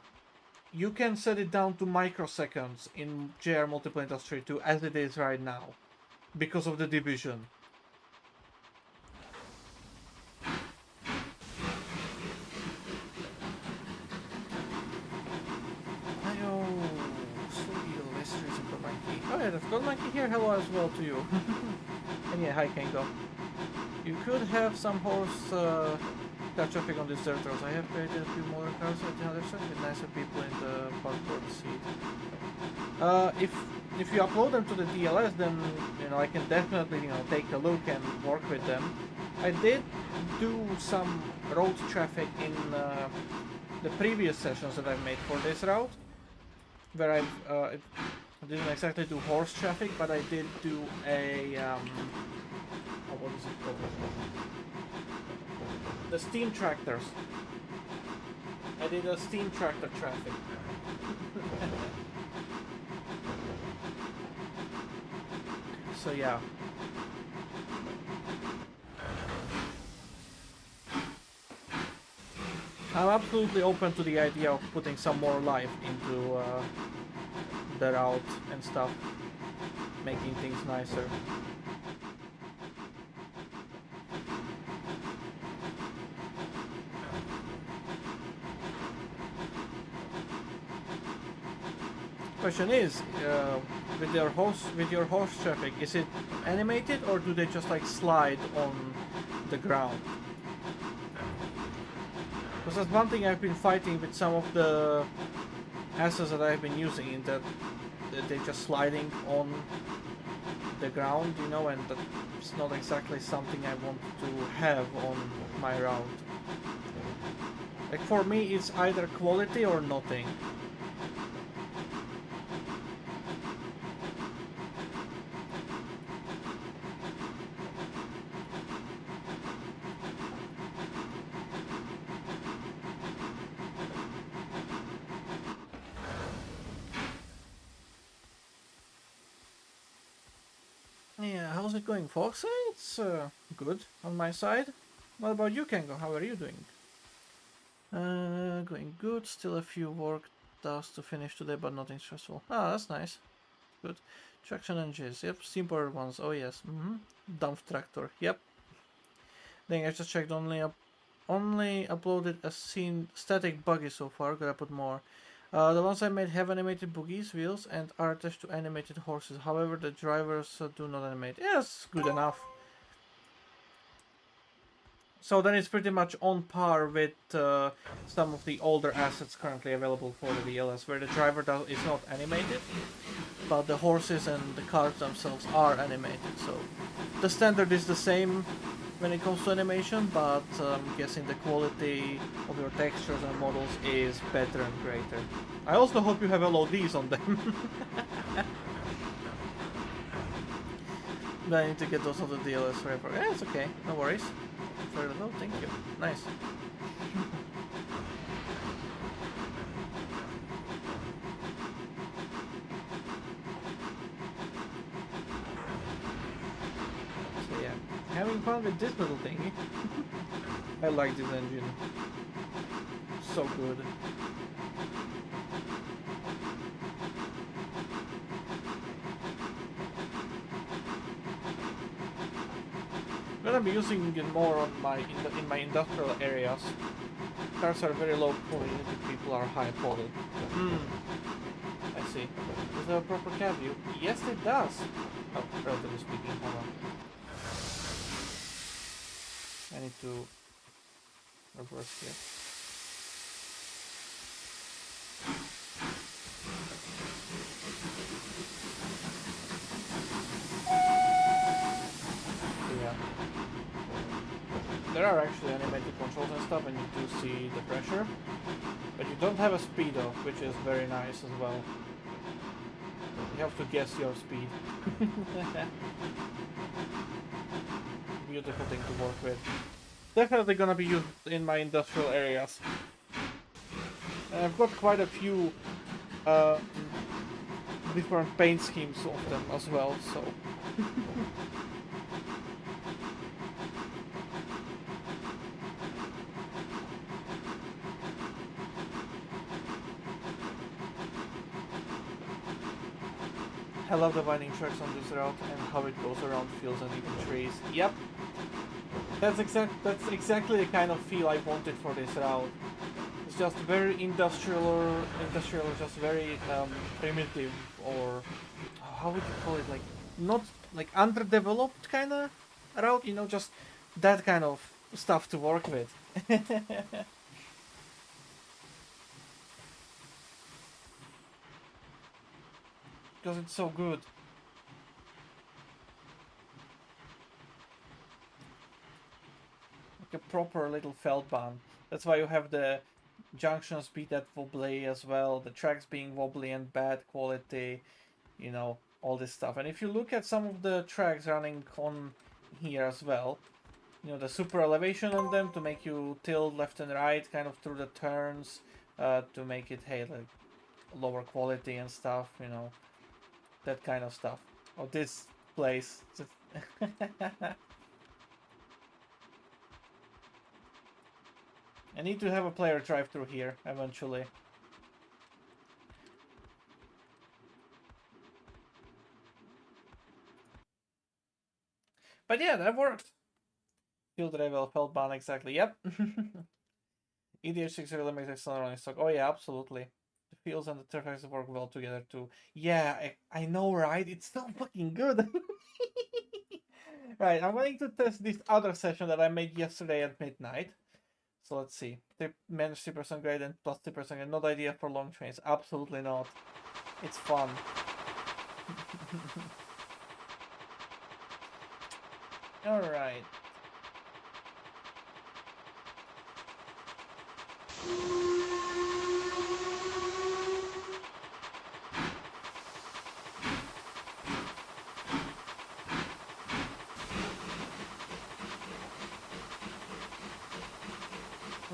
A: you can set it down to microseconds in JR Multiple Industry 2 as it is right now, because of the division. Hello, oh yeah, that's Gold Monkey here, hello as well to you. And yeah, hi Kengo. You could have some horse car traffic on these territories. I have created a few motor cars at the other side with nicer people in the parkboard seat. If you upload them to the DLS, then I can definitely take a look and work with them. I did do some road traffic in the previous sessions that I've made for this route, where I didn't exactly do horse traffic, but I did do a oh, what is it called? The steam tractors. I did a steam tractor traffic. So yeah. I'm absolutely open to the idea of putting some more life into the route and stuff, making things nicer. Question is, with your horse traffic, is it animated or do they just like slide on the ground? Because that's one thing I've been fighting with some of the assets that I've been using, in that they're just sliding on the ground, you know, and that's not exactly something I want to have on my route. Like for me, it's either quality or nothing. Yeah, how's it going, folks? It's good on my side. What about you, Kengo? How are you doing? Going good. Still a few work tasks to finish today, but nothing stressful. Ah, that's nice. Good. Traction engines. Yep, steam powered ones. Oh yes. Dump tractor. Yep. Then I just checked. Only uploaded a scene static buggy so far. Gotta put more. The ones I made have animated buggies, wheels, and are attached to animated horses. However, the drivers do not animate. Yes, good enough. So then it's pretty much on par with some of the older assets currently available for the VLS, where the driver is not animated, but the horses and the cars themselves are animated. So the standard is the same when it comes to animation, but I'm guessing the quality of your textures and models is better and greater. I also hope you have LODs on them. But I need to get those on the DLS forever. Yeah, it's okay, no worries. Further though, thank you. Nice. So yeah, having fun with this little thingy. I like this engine. So good. I'm gonna be using it more on in my industrial areas. Cars are very low poly, the people are high poly. I see. Does it have a proper cab view? Yes, it does. Oh, relatively speaking, hold on. I need to reverse here. Yeah. There are actually animated controls and stuff, and you do see the pressure, but you don't have a speedo, which is very nice as well. You have to guess your speed. Beautiful thing to work with. Definitely gonna be used in my industrial areas. And I've got quite a few different paint schemes of them as well, so. I love the winding tracks on this route and how it goes around fields and even trees. Yep. That's exactly the kind of feel I wanted for this route. It's just very industrial or just very primitive, or how would you call it? Like not like underdeveloped kind of route, you know, just that kind of stuff to work with. Because it's so good. Like a proper little Feldbahn. That's why you have the junctions be that wobbly as well, the tracks being wobbly and bad quality, you know, all this stuff. And if you look at some of the tracks running on here as well, you know, the super elevation on them to make you tilt left and right kind of through the turns, to make it, hey, like lower quality and stuff, you know, that kind of stuff. Oh, this place. I need to have a player drive through here eventually. But yeah, that worked. Field Revel, Feldbahn, exactly. Yep. EDH6 really makes excellent running stock. Oh yeah, absolutely. The fields and the turf work well together too. Yeah, I know, right? It's so fucking good. Right, I'm going to test this other session that I made yesterday at midnight. So let's see. Manage 3% grade and plus 3% grade. Not idea for long trains. Absolutely not. It's fun. Alright.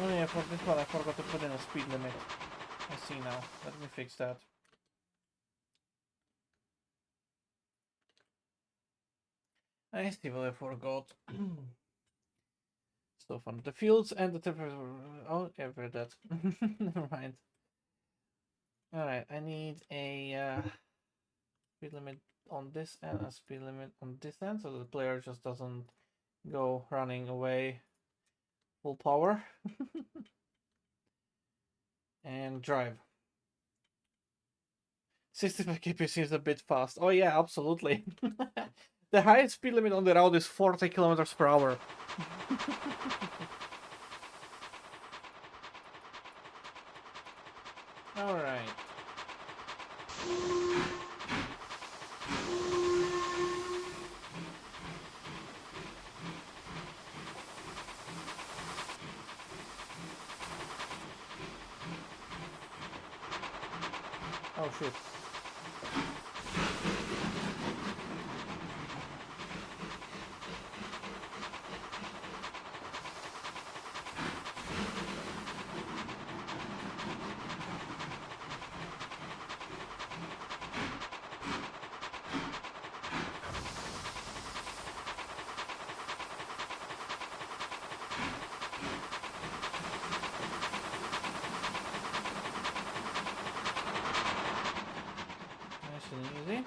A: Oh yeah, for this one I forgot to put in a speed limit. I see now. Let me fix that. I see what I forgot. So fun. The fields and the temperature. Oh, yeah, read that. Never mind. Alright, I need a speed limit on this and a speed limit on this end so the player just doesn't go running away full power. And drive. 65 kp seems a bit fast. Oh yeah, absolutely. The highest speed limit on the road is 40 kilometers per hour. Alright. Oh shit. Nice and easy.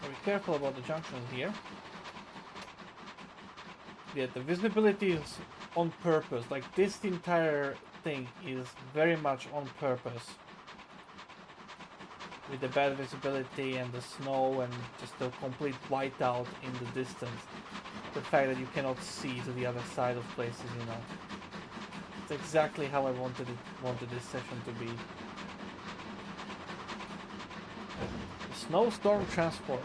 A: Be careful about the junctions here. Yeah, the visibility is on purpose. Like this entire thing is very much on purpose. With the bad visibility and the snow and just the complete whiteout in the distance. The fact that you cannot see to the other side of places, you know. It's exactly how I wanted this session to be. Snowstorm transport.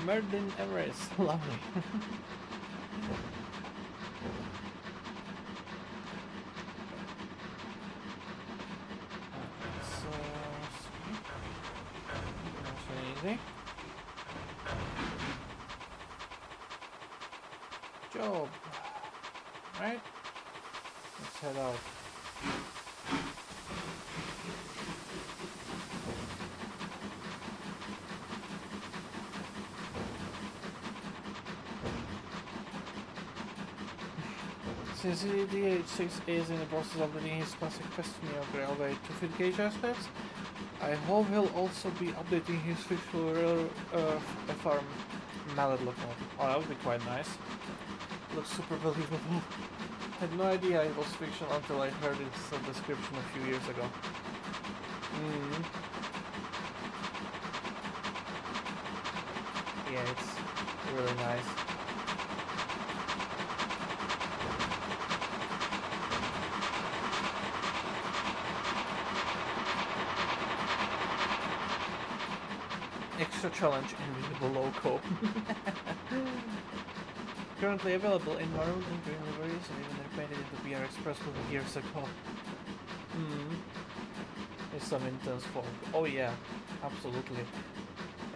A: Merlin Everest, lovely. So easy. Job. Right? Let's head out. Since the H6 is in the process of building his classic Festimia railway to fit gauge aspects, I hope he'll also be updating his fictional farm mallet locomotive. Oh, that would be quite nice. Looks super believable. Had no idea it was fiction until I heard its description a few years ago. Mm. Yeah, it's really nice. Extra challenge, invisible loco. Currently available in maroon and green liveries, and even repainted into BR Express from years ago. It's some intense fog. Oh yeah, absolutely.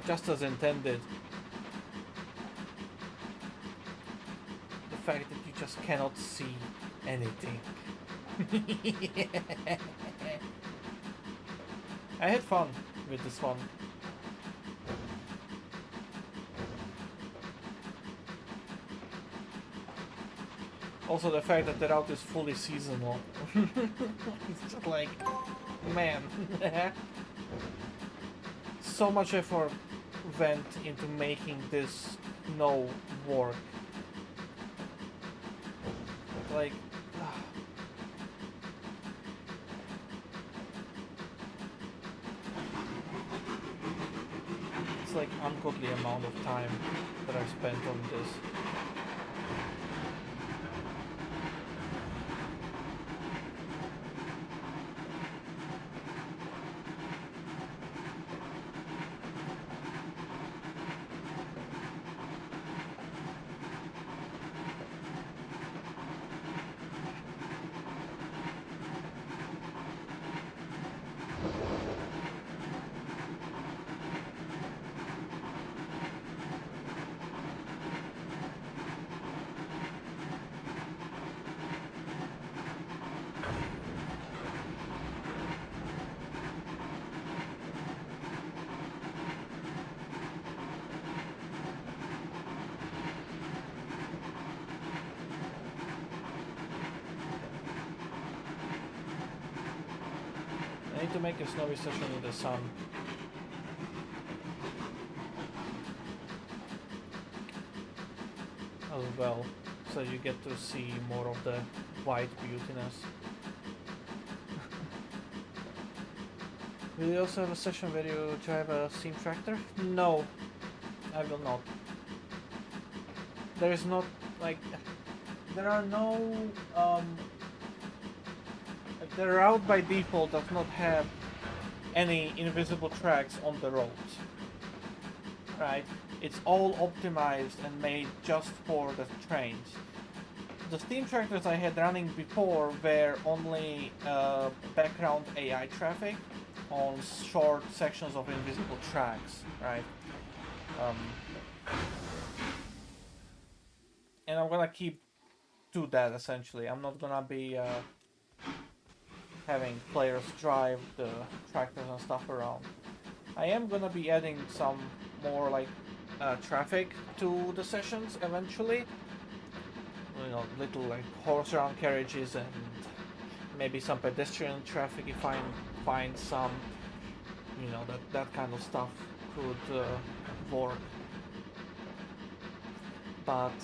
A: Just as intended. The fact that you just cannot see anything. I had fun with this one. Also the fact that the route is fully seasonal. It's just like, man. So much effort went into making this snow work. Like, it's like ungodly amount of time that I spent on this. I need to make a snowy session in the sun. As well, so you get to see more of the white beautiness. Will you also have a session where you drive a steam tractor? No, I will not. There is not, like, there are no, the route by default does not have any invisible tracks on the roads, right? It's all optimized and made just for the trains. The steam tractors I had running before were only background AI traffic on short sections of invisible tracks, right? And I'm gonna keep to that essentially. I'm not gonna be having players drive the tractors and stuff around. I am gonna be adding some more like traffic to the sessions eventually. You know, little like horse-drawn carriages and maybe some pedestrian traffic if I find some. You know, that kind of stuff could work. But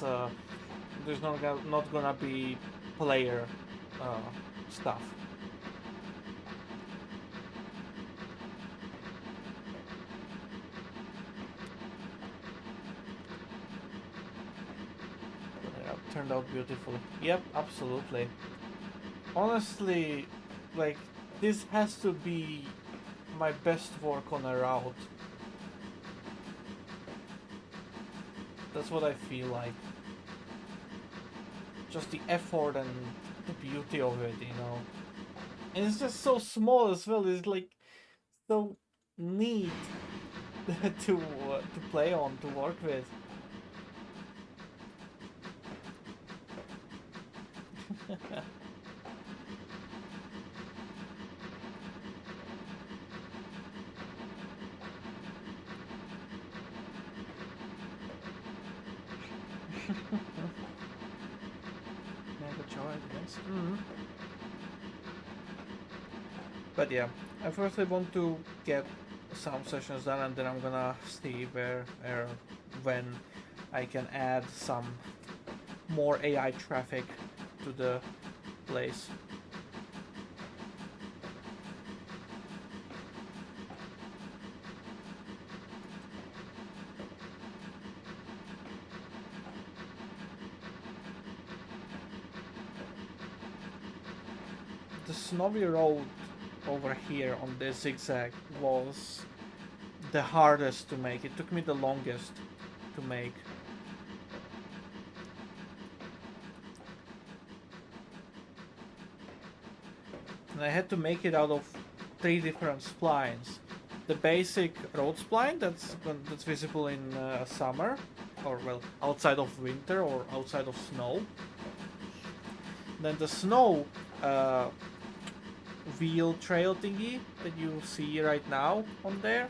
A: there's not gonna be player stuff. Turned out beautifully. Yep, absolutely. Honestly, like, this has to be my best work on a route. That's what I feel like. Just the effort and the beauty of it, you know. And it's just so small as well. It's like so neat to play on, to work with. Mega joy, yes. But yeah, I firstly want to get some sessions done, and then I'm gonna see where when I can add some more AI traffic to the place. The snowy road over here on this zigzag was the hardest to make. It took me the longest to make. And I had to make it out of 3 different splines. The basic road spline that's visible in summer, or well, outside of winter or outside of snow. Then the snow wheel trail thingy that you see right now on there.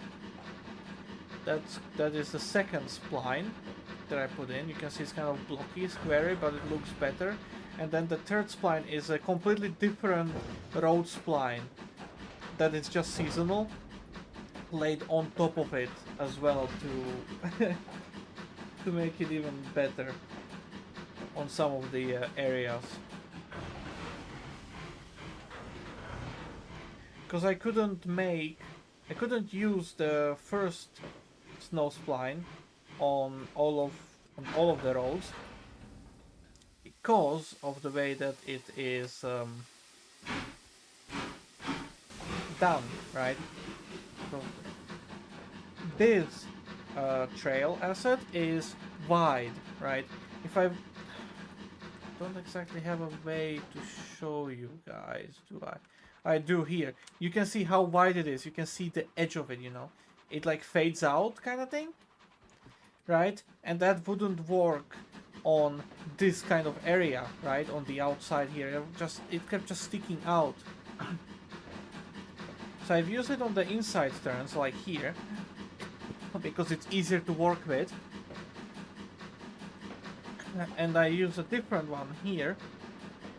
A: That is the second spline that I put in. You can see it's kind of blocky, squarey, but it looks better. And then the third spline is a completely different road spline that is just seasonal, laid on top of it as well to to make it even better on some of the areas. Because I couldn't use the first snow spline on all of the roads because of the way that it is done, right? So this trail asset is wide, right? If I don't exactly have a way to show you guys, do I? I do here. You can see how wide it is. You can see the edge of it, you know. It like fades out kind of thing, right? And that wouldn't work on this kind of area, right? On the outside here. It kept just sticking out. So I've used it on the inside turns, like here, because it's easier to work with. And I use a different one here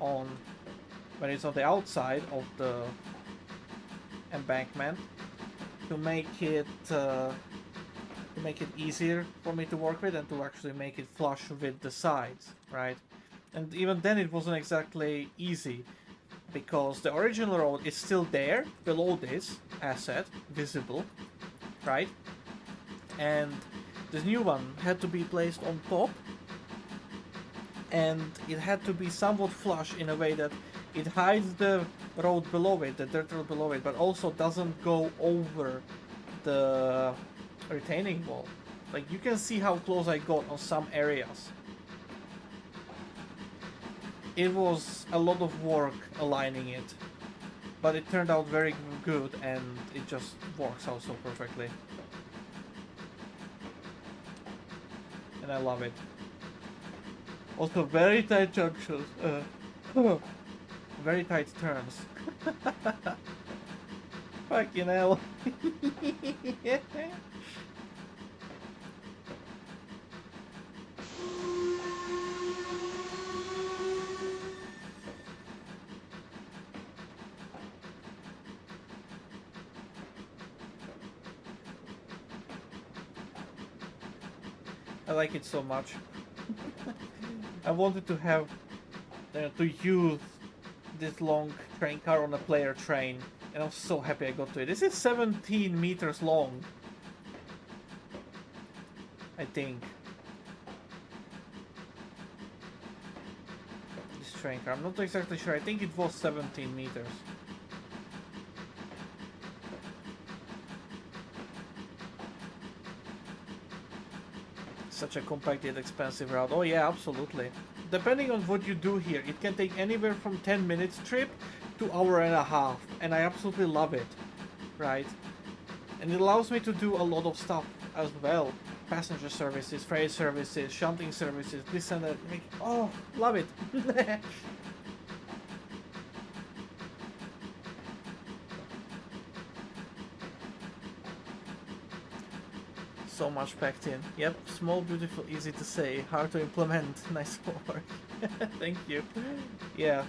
A: on when it's on the outside of the embankment to make it easier for me to work with and to actually make it flush with the sides, right? And even then it wasn't exactly easy because the original road is still there below this asset, visible, right? And the new one had to be placed on top, and it had to be somewhat flush in a way that it hides the road below it, the dirt road below it, but also doesn't go over the retaining wall. Like, you can see how close I got on some areas. It was a lot of work aligning it, but it turned out very good and it just works out so perfectly. And I love it. Also very tight junctions. Very tight turns. Fucking hell. I like it so much. I wanted to have to use this long train car on a player train, and I'm so happy I got to it. This is 17 meters long, I think. This train car, I'm not exactly sure. I think it was 17 meters. Such a compact yet expensive route. Oh yeah, absolutely. Depending on what you do here, it can take anywhere from 10 minutes trip to hour and a half, and I absolutely love it, right? And it allows me to do a lot of stuff as well. Passenger services, freight services, shunting services, this and that. Like, oh, love it. So much packed in. Yep, small, beautiful, easy to say, hard to implement. Nice work. Thank you. Yeah.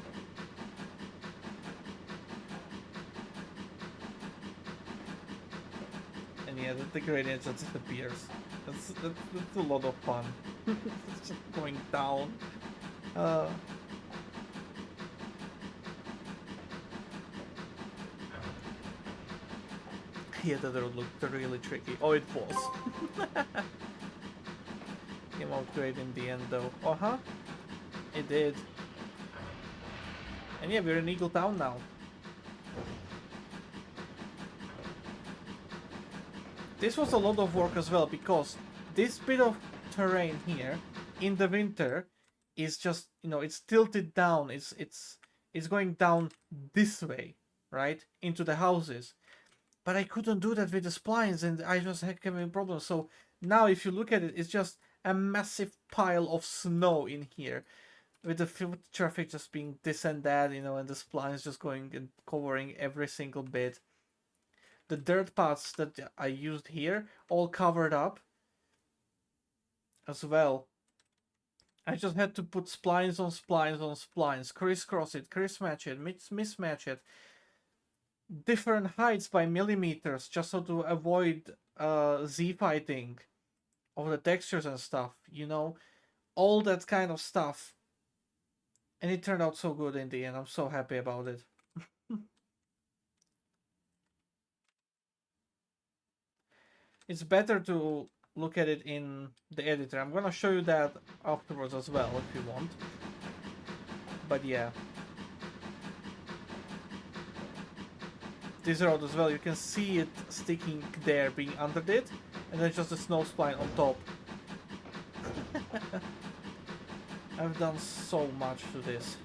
A: yeah, the gradient just disappears. That's a lot of fun. It's just going down. Yeah, that road looked really tricky. Oh, it was. Came out great in the end, though. Uh-huh. It did. And yeah, we're in Eagle Town now. This was a lot of work as well, because this bit of terrain here in the winter is just, you know, it's tilted down. It's going down this way, right, into the houses. But I couldn't do that with the splines, and I just had having problems. So now, if you look at it, it's just a massive pile of snow in here, with the foot traffic just being this and that, you know, and the splines just going and covering every single bit. The dirt paths that I used here all covered up as well. I just had to put splines on splines on splines, crisscross it, mismatch it, mismatch it, different heights by millimeters, just so to avoid Z-fighting of the textures and stuff, you know, all that kind of stuff. And it turned out so good in the end. I'm so happy about it. It's better to look at it in the editor. I'm gonna show you that afterwards as well if you want. But yeah. This road as well, you can see it sticking there, being under it, and then just a snow spline on top. I've done so much to this.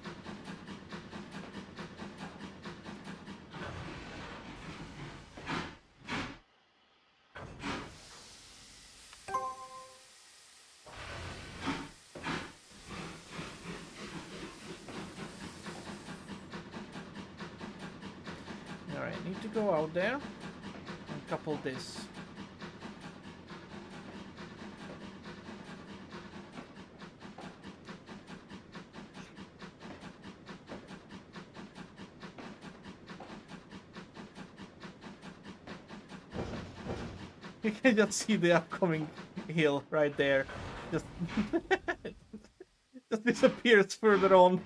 A: Alright, need to go out there and couple this. You can just see the upcoming hill right there. Just, just disappears further on.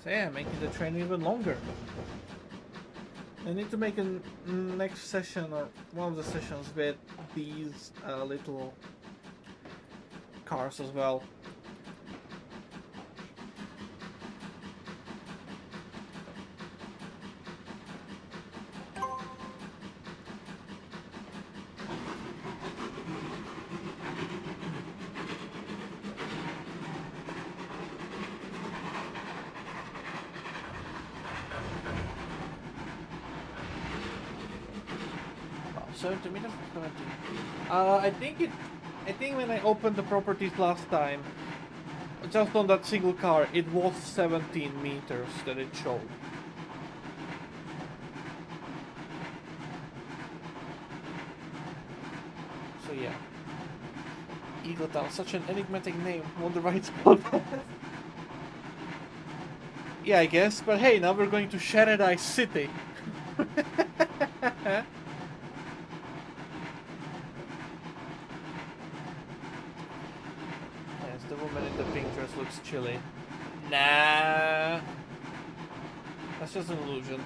A: So yeah, making the train even longer. I need to make a next session, or one of the sessions, with these little cars as well. I think when I opened the properties last time, just on that single car, it was 17 meters that it showed. So yeah. Eagle Town, such an enigmatic name. Wonder why it's called that. Yeah, I guess. But hey, now we're going to Paradise City. The woman in the pink dress looks chilly. Nah. That's just an illusion.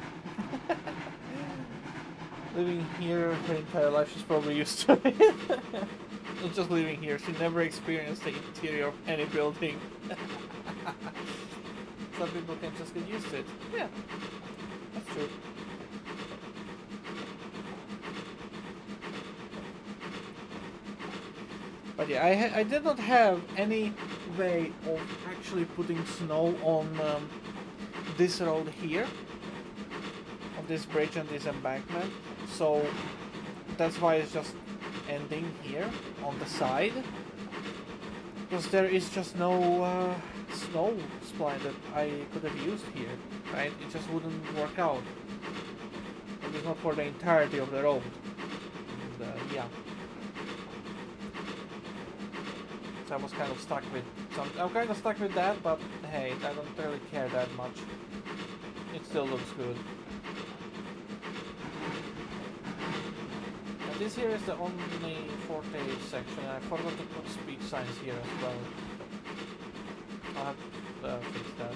A: Living here her entire life, she's probably used to it. Not just living here, she never experienced the interior of any building. Some people can just get used to it. Yeah, that's true. But yeah, I did not have any way of actually putting snow on this road here, on this bridge and this embankment, so that's why it's just ending here on the side, because there is just no snow spline that I could have used here, right? It just wouldn't work out. At least not for the entirety of the road. And, yeah. So I was kind of stuck with I'm kind of stuck with that, but hey, I don't really care that much. It still looks good. And this here is the only forte section, and I forgot to put speed signs here as well. I'll have to fix that.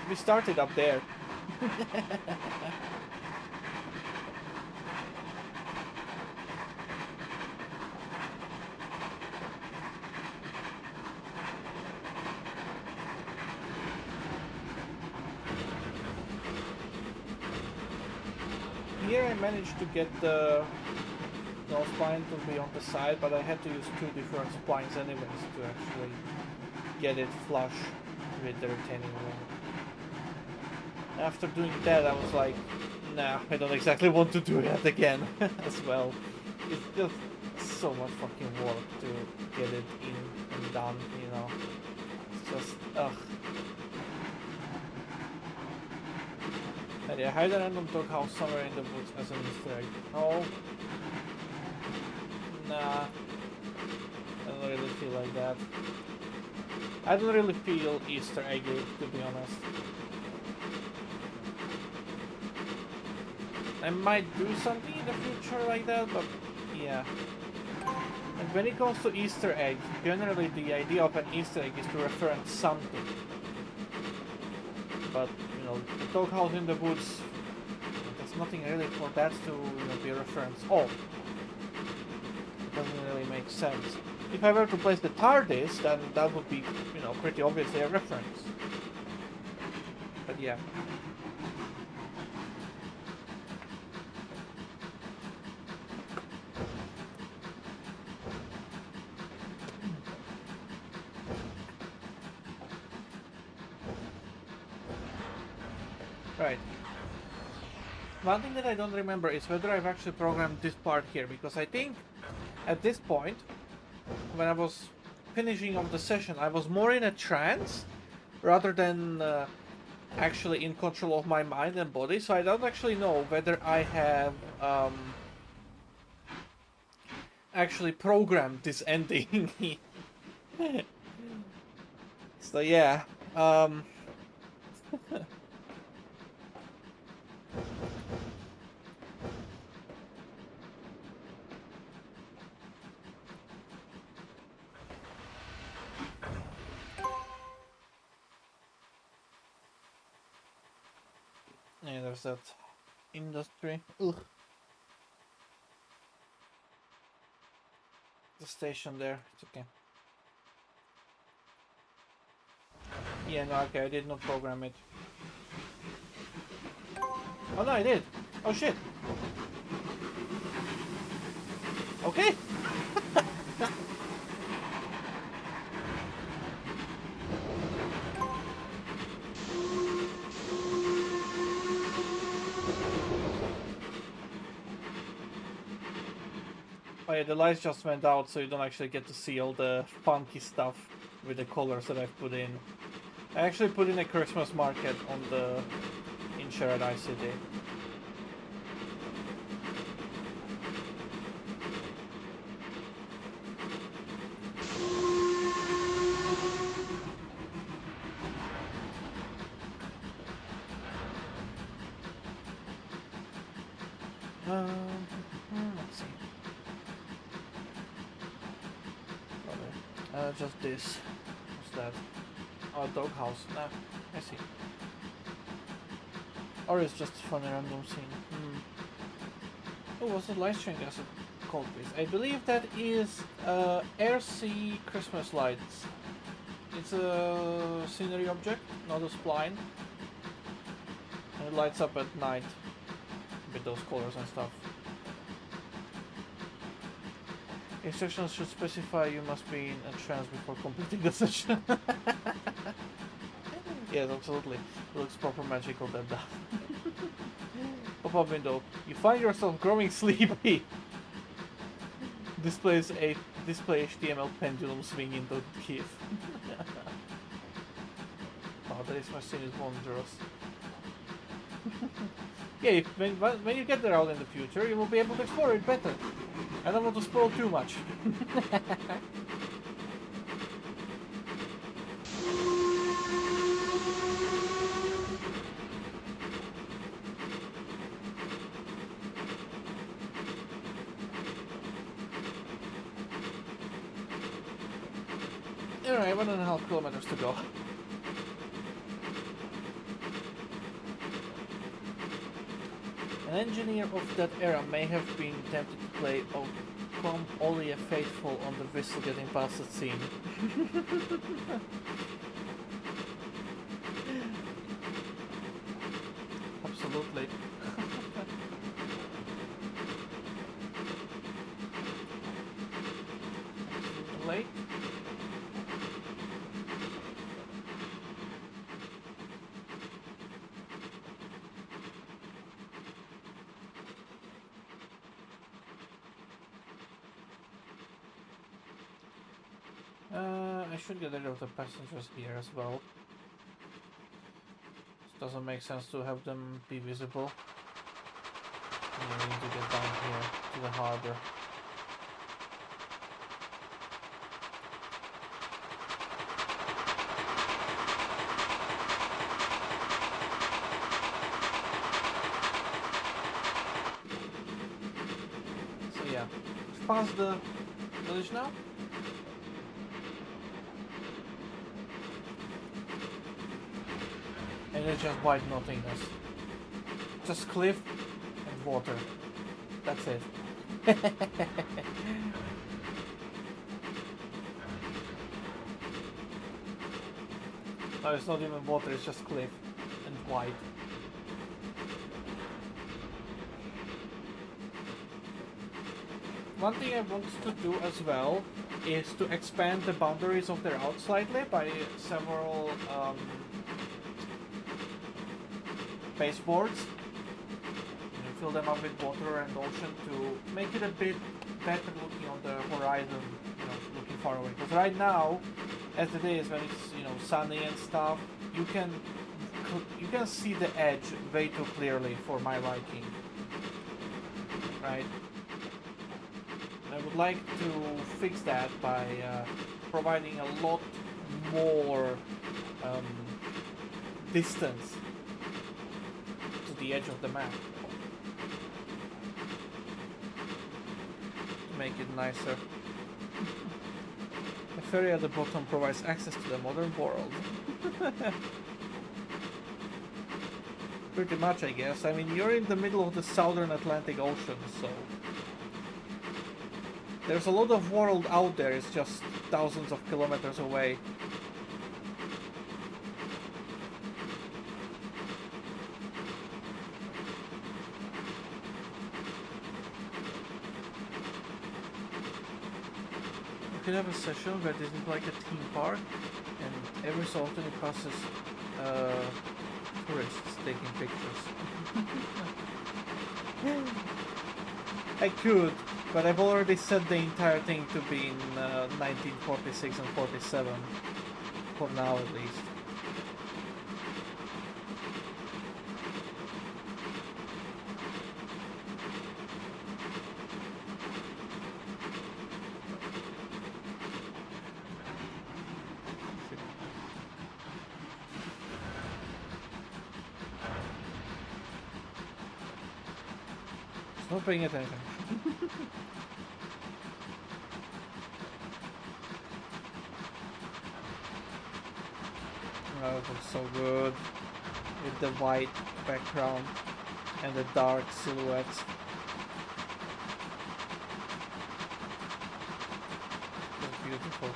A: We started up there. Here I managed to get the nose spline to be on the side, but I had to use two different splines anyways to actually get it flush with the retaining wall. After doing that, I was like, nah, I don't exactly want to do that again as well. It's just so much fucking work to get it in and done, you know. It's just, ugh. And yeah, hide a random doghouse somewhere in the woods as an Easter egg. Oh. Nah. I don't really feel like that. I don't really feel Easter eggy, to be honest. I might do something in the future like that, but yeah. And when it comes to Easter eggs, generally the idea of an Easter egg is to reference something. But, you know, the doghouse in the woods, there's nothing really for that to, you know, be referenced of. It doesn't really make sense. If I were to place the TARDIS, then that would be, you know, pretty obviously a reference. But yeah. Right. One thing that I don't remember is whether I've actually programmed this part here, because I think at this point, when I was finishing up the session, I was more in a trance rather than actually in control of my mind and body, so I don't actually know whether I have actually programmed this ending. So yeah. Yeah, there's that industry. Ugh. The station there, it's okay. Yeah, no, okay, I did not program it. Oh no, I did. Oh shit. Okay. Oh yeah, the lights just went out, so you don't actually get to see all the funky stuff with the colors that I've put in. I actually put in a Christmas market on the in Paradise City. Let's see. just this. What's that? Oh, doghouse. Ah, I see. Or it's just a funny random scene. Oh, what's the light string acid called, please? I believe that is RC Christmas lights. It's a scenery object, not a spline. And it lights up at night with those colors and stuff. Instructions should specify you must be in a trance before completing the session. Yes, absolutely. It looks proper magical, that does. Pop-up window. You find yourself growing sleepy. Display HTML pendulum swing into Kiev. Oh, this machine is wondrous. Yeah, when you get there out in the future, you will be able to explore it better. I don't want to spoil too much. Alright, 1.5 kilometers to go. An engineer of that era may have been tempted to play "Oh Come Ollie a Faithful" on the whistle getting past the scene. Absolutely. Late? I should get rid of the passengers here as well. It doesn't make sense to have them be visible. And we need to get down here to the harbor. So yeah, past the village now. And it's just white nothingness. Just cliff and water. That's it. No, it's not even water, it's just cliff and white. One thing I want to do as well is to expand the boundaries of the route slightly by several baseboards. You fill them up with water and ocean to make it a bit better looking on the horizon, you know, looking far away. Because right now, as it is, when it's, you know, sunny and stuff, you can see the edge way too clearly for my liking. Right? I would like to fix that by providing a lot more distance to the edge of the map to make it nicer. A ferry at the bottom provides access to the modern world. Pretty much, I guess. I mean, you're in the middle of the southern Atlantic Ocean, so there's a lot of world out there, it's just thousands of kilometers away. You could have a session where this is like a theme park, and every so often it passes tourists taking pictures. I could, but I've already set the entire thing to be in 1946 and 47, for now at least. Not paying attention. Oh, it looks so good with the white background and the dark silhouettes. It's beautiful.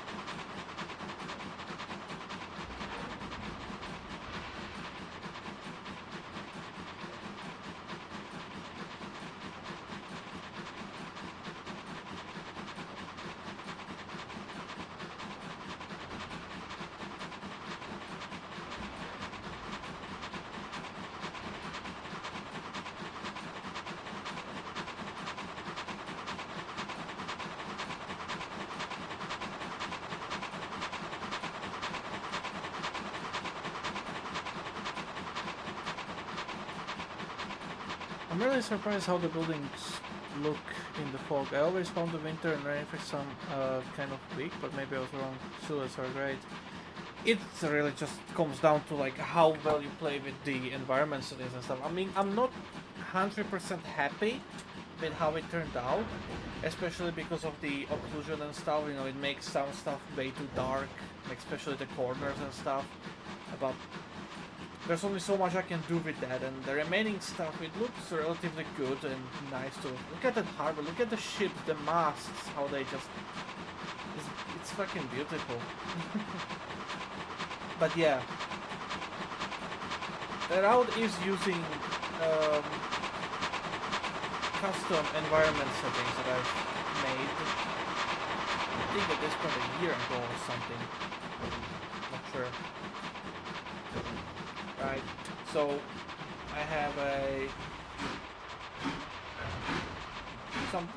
A: I'm really surprised how the buildings look in the fog. I always found the winter and rain effects some kind of weak, but maybe I was wrong. Silhouettes are great. It really just comes down to like how well you play with the environment settings and stuff. I mean, I'm not 100% happy with how it turned out, especially because of the occlusion and stuff. You know, it makes some stuff way too dark, like especially the corners and stuff. But there's only so much I can do with that, and the remaining stuff, it looks relatively good and nice to look at. That harbor, look at the ships, the masts, how they just it's fucking beautiful. But yeah, the route is using um, custom environment settings that I've made. I think at this point a year ago or something. Not sure. Right. So I have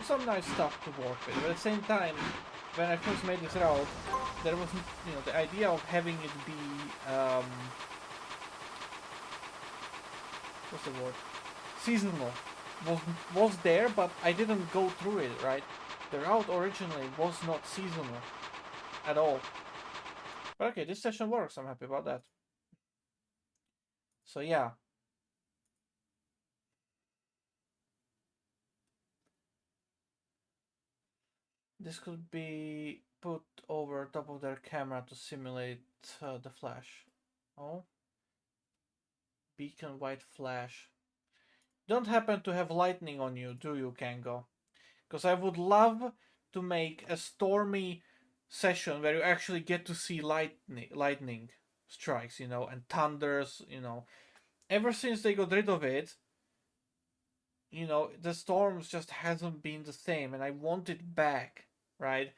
A: some nice stuff to work with. But at the same time, when I first made this route, there was the idea of having it be what's the word? Seasonal was there, but I didn't go through it right. The route originally was not seasonal at all. But okay, this session works. I'm happy about that. So yeah. This could be put over top of their camera to simulate the flash. Oh. Beacon white flash. Don't happen to have lightning on you, do you, Kango? Because I would love to make a stormy session where you actually get to see lightning strikes, and thunders, Ever since they got rid of it, the storms just hasn't been the same, and I want it back, right?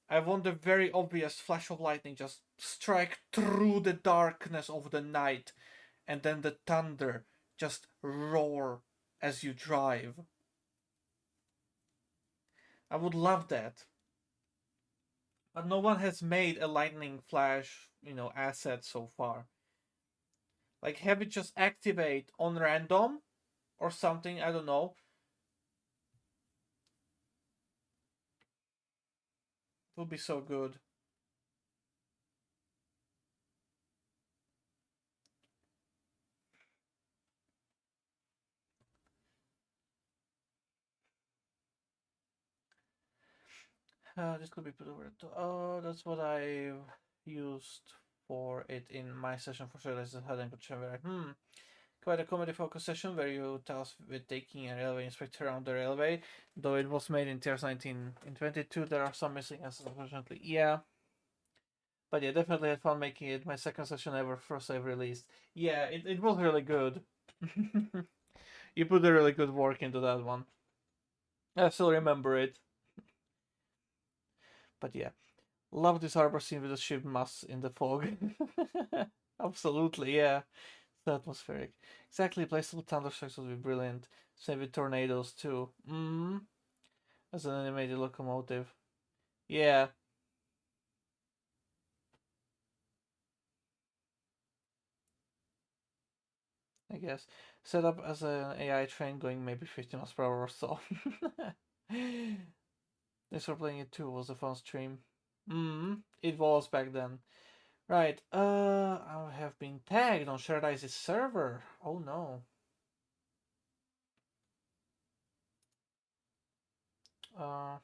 A: I want a very obvious flash of lightning just strike through the darkness of the night, and then the thunder just roar as you drive. I would love that. But no one has made a lightning flash, asset so far. Like, have it just activate on random or something, I don't know. It would be so good. This could be put over to. Oh, that's what I used for it in my session for sure. This is how I could show quite a comedy focused session where you tasked with taking a railway inspector around the railway. Though it was made in 2019, in 22 there are some missing assets unfortunately. Yeah. But yeah, definitely had fun making it. My second session ever, first I've released. Yeah, it was really good. You put a really good work into that one. I still remember it. But yeah, love this harbor scene with the ship mass in the fog. Absolutely, yeah. So atmospheric. Exactly, placeable thunderstrikes would be brilliant. Same with tornadoes too. As an animated locomotive. Yeah. I guess. Set up as an AI train going maybe 50 miles per hour or so. Thanks for playing it too. Was a fun stream. It was back then. Right. I have been tagged on Shared Ice's server. Oh no. Uh.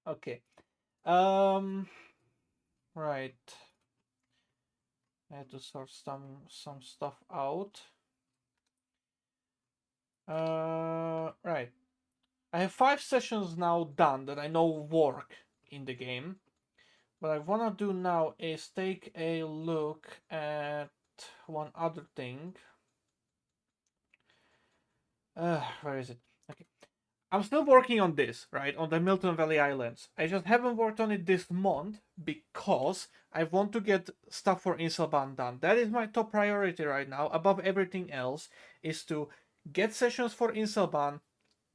A: Okay. Right. I had to sort some stuff out. Right. I have 5 sessions now done that I know work in the game. What I wanna do now is take a look at one other thing. Where is it? Okay. I'm still working on this, right? On the Milton Valley Islands. I just haven't worked on it this month because I want to get stuff for Inselban done. That is my top priority right now, above everything else, is to get sessions for Inselban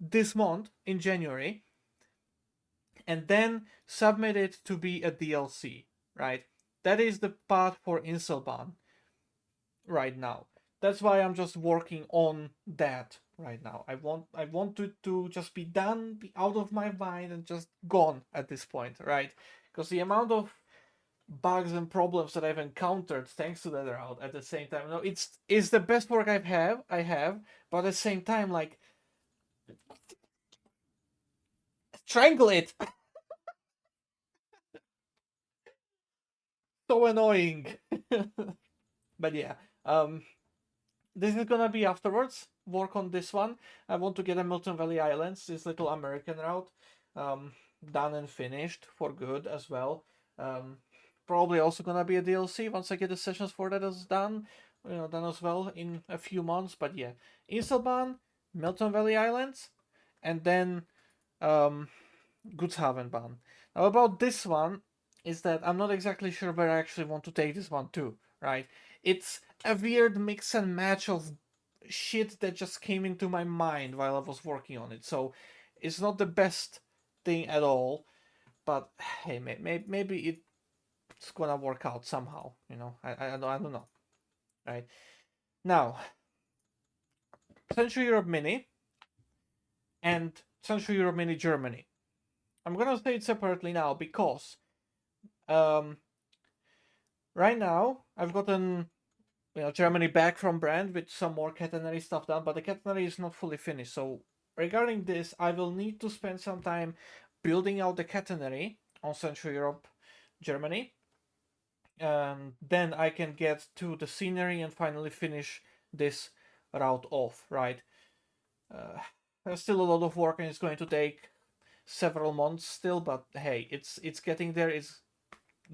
A: this month in January and then submit it to be a DLC, right? That is the path for Inselban right now. That's why I'm just working on that right now. I want it to just be done, be out of my mind, and just gone at this point, right? Because the amount of bugs and problems that I've encountered thanks to that route at the same time, it's the best work I have, but at the same time, like, strangle it. So annoying. But yeah, um, this is gonna be afterwards. Work on this one. I want to get a Milton Valley Islands, this little American route, um, done and finished for good as well. Um, Probably also gonna be a DLC once I get the sessions for that is done, done as well in a few months. But yeah, Inselban, Milton Valley Islands, and then um, Gutshavenban. Now about this one is that I'm not exactly sure where I actually want to take this one to, right? It's a weird mix and match of shit that just came into my mind while I was working on it. So it's not the best thing at all, but hey, maybe it's gonna work out somehow. I don't know. Right now, Central Europe Mini and Central Europe Mini Germany. I'm gonna say it separately now because um, right now I've gotten Germany back from brand with some more catenary stuff done, but the catenary is not fully finished. So regarding this, I will need to spend some time building out the catenary on Central Europe, Germany, and then I can get to the scenery and finally finish this route off. Right? There's still a lot of work, and it's going to take several months still. But hey, it's getting there. It's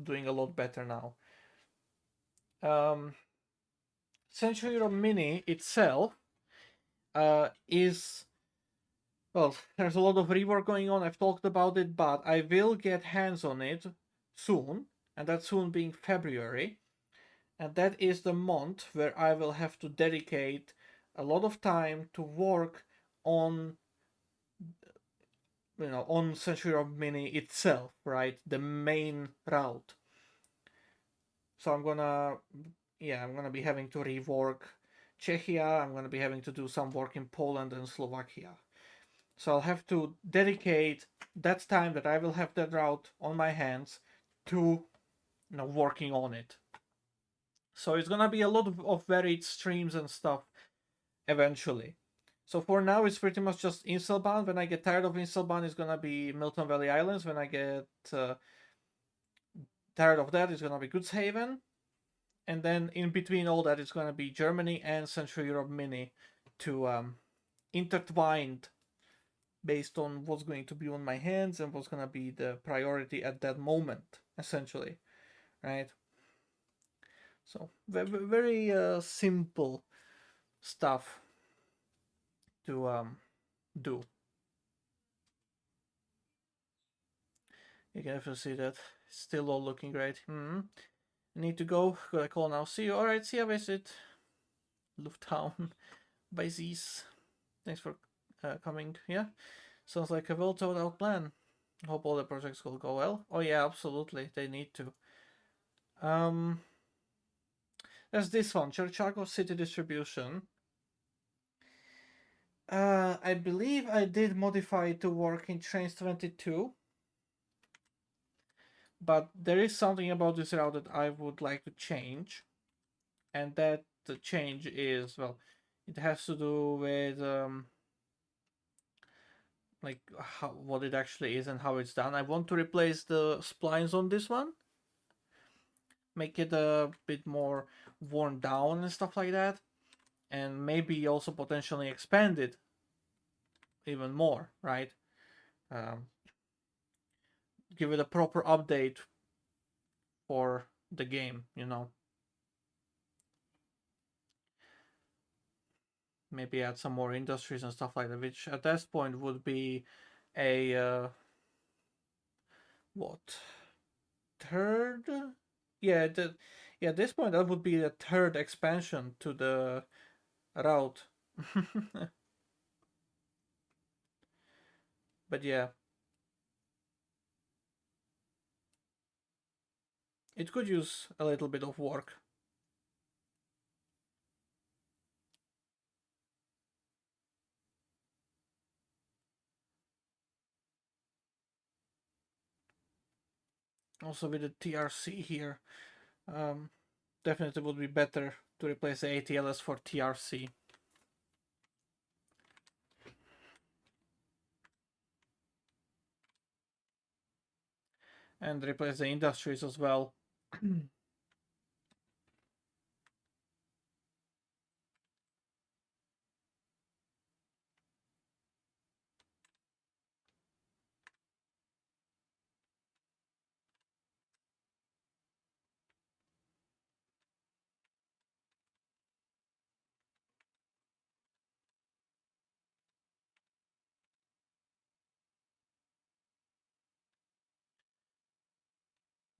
A: doing a lot better now. Um, Central Europe Mini itself is, well, there's a lot of rework going on. I've talked about it, but I will get hands on it soon, and that soon being February. And that is the month where I will have to dedicate a lot of time to work on on Century of Mini itself, right? The main route. So I'm gonna be having to rework Czechia. I'm gonna be having to do some work in Poland and Slovakia. So I'll have to dedicate that time that I will have that route on my hands to working on it. So it's gonna be a lot of varied streams and stuff eventually. So for now, it's pretty much just Inselban. When I get tired of Inselban, it's gonna be Milton Valley Islands. When I get tired of that, it's gonna be Goodshaven. And then in between all that, it's gonna be Germany and Central Europe Mini to intertwined based on what's going to be on my hands and what's going to be the priority at that moment, essentially, right? So very simple stuff to do. You can definitely see that it's still all looking great. Need to go. Gotta call now. See you. All right. See you. Visit Lufttown by Z's. Thanks for coming. Yeah, sounds like a well thought out plan. Hope all the projects will go well. Oh yeah, absolutely. They need to. Um, There's this one, Chicago City Distribution. I believe I did modify it to work in Trainz 22. But there is something about this route that I would like to change. And that the change is, well, it has to do with like what it actually is and how it's done. I want to replace the splines on this one, make it a bit more worn down and stuff like that, and maybe also potentially expand it even more, right? Um, Give it a proper update for the game, you know. Maybe add some more industries and stuff like that, which at this point would be a what, third? Yeah, at this point that would be the third expansion to the route. But yeah, it could use a little bit of work. Also with the TRC here, um, definitely would be better to replace the ATLS for TRC. And replace the industries as well.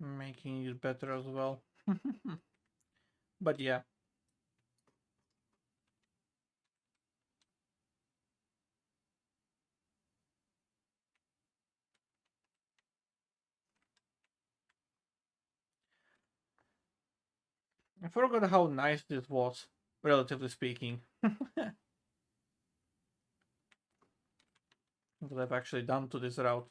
A: Making it better as well. But yeah. I forgot how nice this was, relatively speaking. What I've actually done to this route.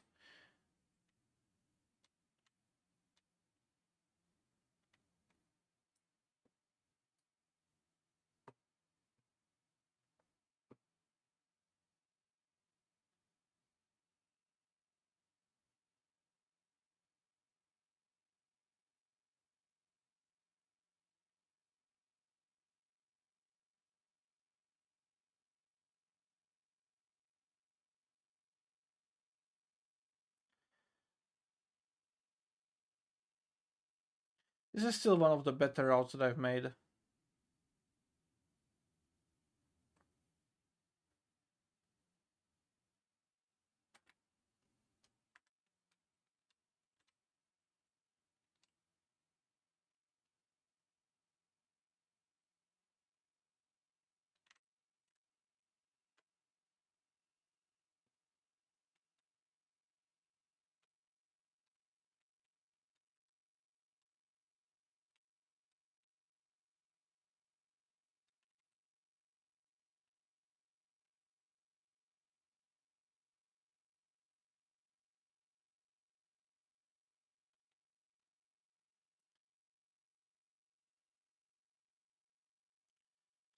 A: This is still one of the better routes that I've made.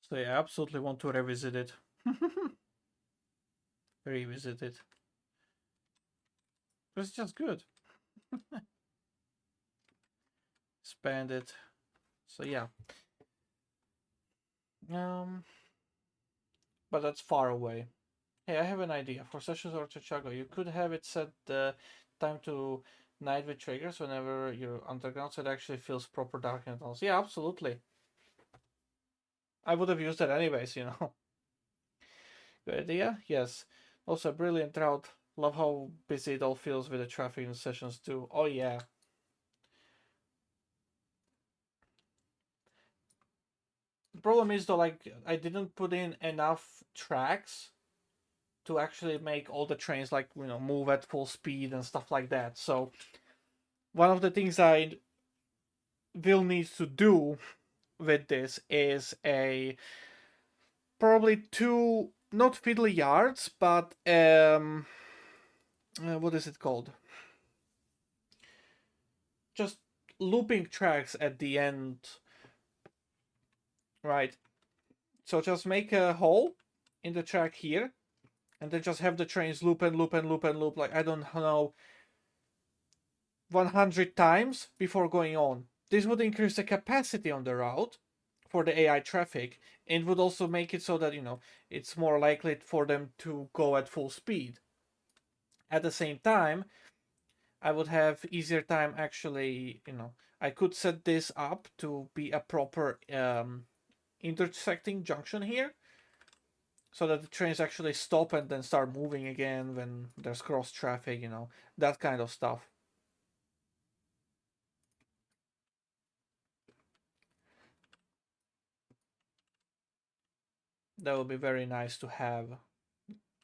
A: So yeah, I absolutely want to revisit it. Revisit it. It's just good. Expand it. So yeah. But that's far away. Hey, I have an idea. For Sessions or Chicago, you could have it set the time to night with triggers whenever you're underground, so it actually feels proper dark and all. Yeah, absolutely. I would have used that anyways, you know. Good idea? Yes. Also, a brilliant route. Love how busy it all feels with the traffic in Sessions too. Oh yeah. The problem is though, like, I didn't put in enough tracks to actually make all the trains, like, you know, move at full speed and stuff like that. So one of the things I will need to do with this is a probably two, not fiddly yards, but what is it called? Just looping tracks at the end, right? So just make a hole in the track here, and then just have the trains loop and loop and loop and loop, like, I don't know, 100 times before going on. This would increase the capacity on the route for the AI traffic, and would also make it so that, it's more likely for them to go at full speed. At the same time, I would have easier time actually, I could set this up to be a proper intersecting junction here, so that the trains actually stop and then start moving again when there's cross traffic, that kind of stuff. That would be very nice to have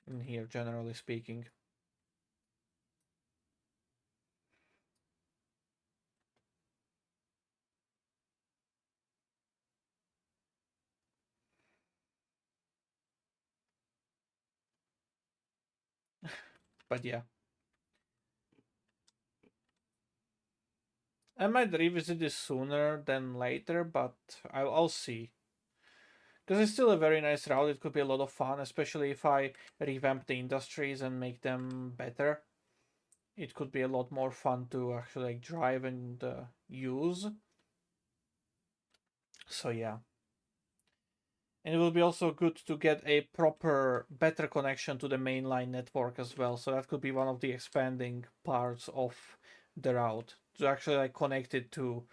A: in here, generally speaking. But yeah, I might revisit this sooner than later, but I'll see. Because it's still a very nice route. It could be a lot of fun, especially if I revamp the industries and make them better. It could be a lot more fun to actually drive and use. So yeah. And it will be also good to get a proper, better connection to the mainline network as well. So that could be one of the expanding parts of the route, to actually connect it to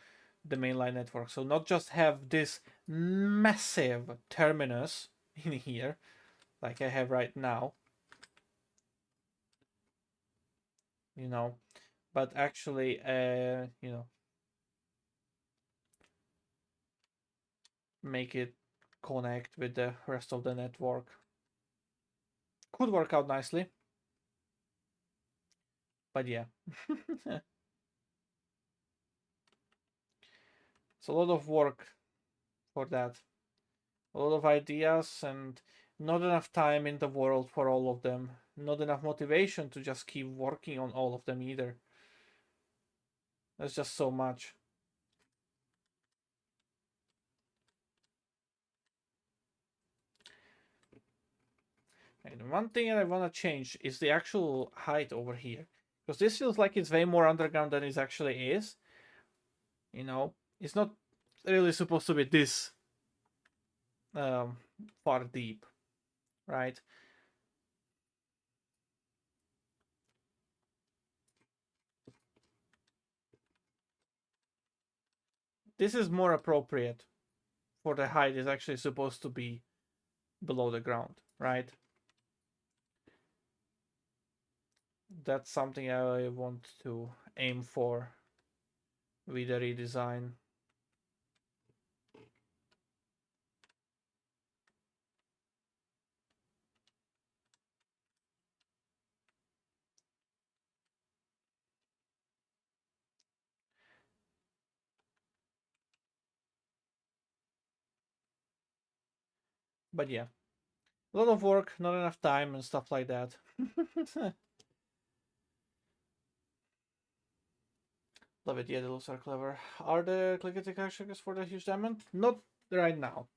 A: the mainline network. So not just have this massive terminus in here, like I have right now, but actually, make it connect with the rest of the network. Could work out nicely. But yeah. It's a lot of work for that. A lot of ideas and not enough time in the world for all of them. Not enough motivation to just keep working on all of them either. There's just so much. And one thing I want to change is the actual height over here. Because this feels like it's way more underground than it actually is. It's not really supposed to be this far deep, right? This is more appropriate for the height is actually supposed to be below the ground, right? That's something I want to aim for with the redesign. But yeah, a lot of work, not enough time, and stuff like that. Love it. Yeah, the looks are clever. Are the clickety characters for the huge diamond? Not right now.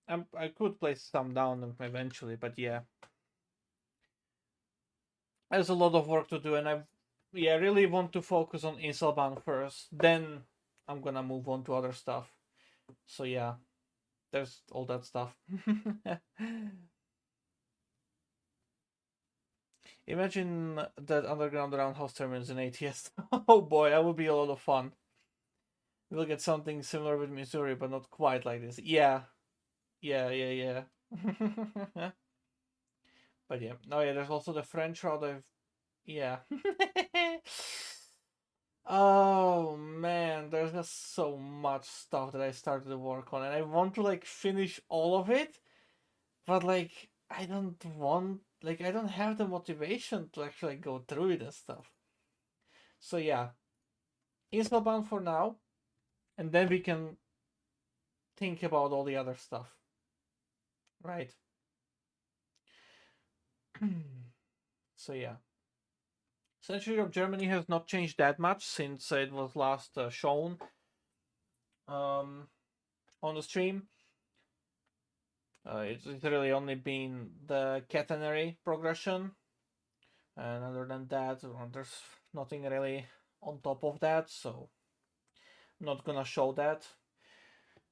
A: I could place some down eventually, but yeah, there's a lot of work to do, and I really want to focus on Inselbound first. Then I'm gonna move on to other stuff. So yeah, there's all that stuff. Imagine that underground roundhouse terminus in ATS. Oh boy, that would be a lot of fun. We'll get something similar with Missouri, but not quite like this. Yeah, yeah. But yeah, oh yeah, there's also the French route. Yeah. Oh man, there's just so much stuff that I started to work on, and I want to finish all of it, but I don't want, I don't have the motivation to actually go through it and stuff. So yeah, Spellbound for now, and then we can think about all the other stuff, right? So yeah, Century of Germany has not changed that much since it was last shown um, on the stream. It's really only been the catenary progression, and other than that, there's nothing really on top of that, so I'm not gonna show that.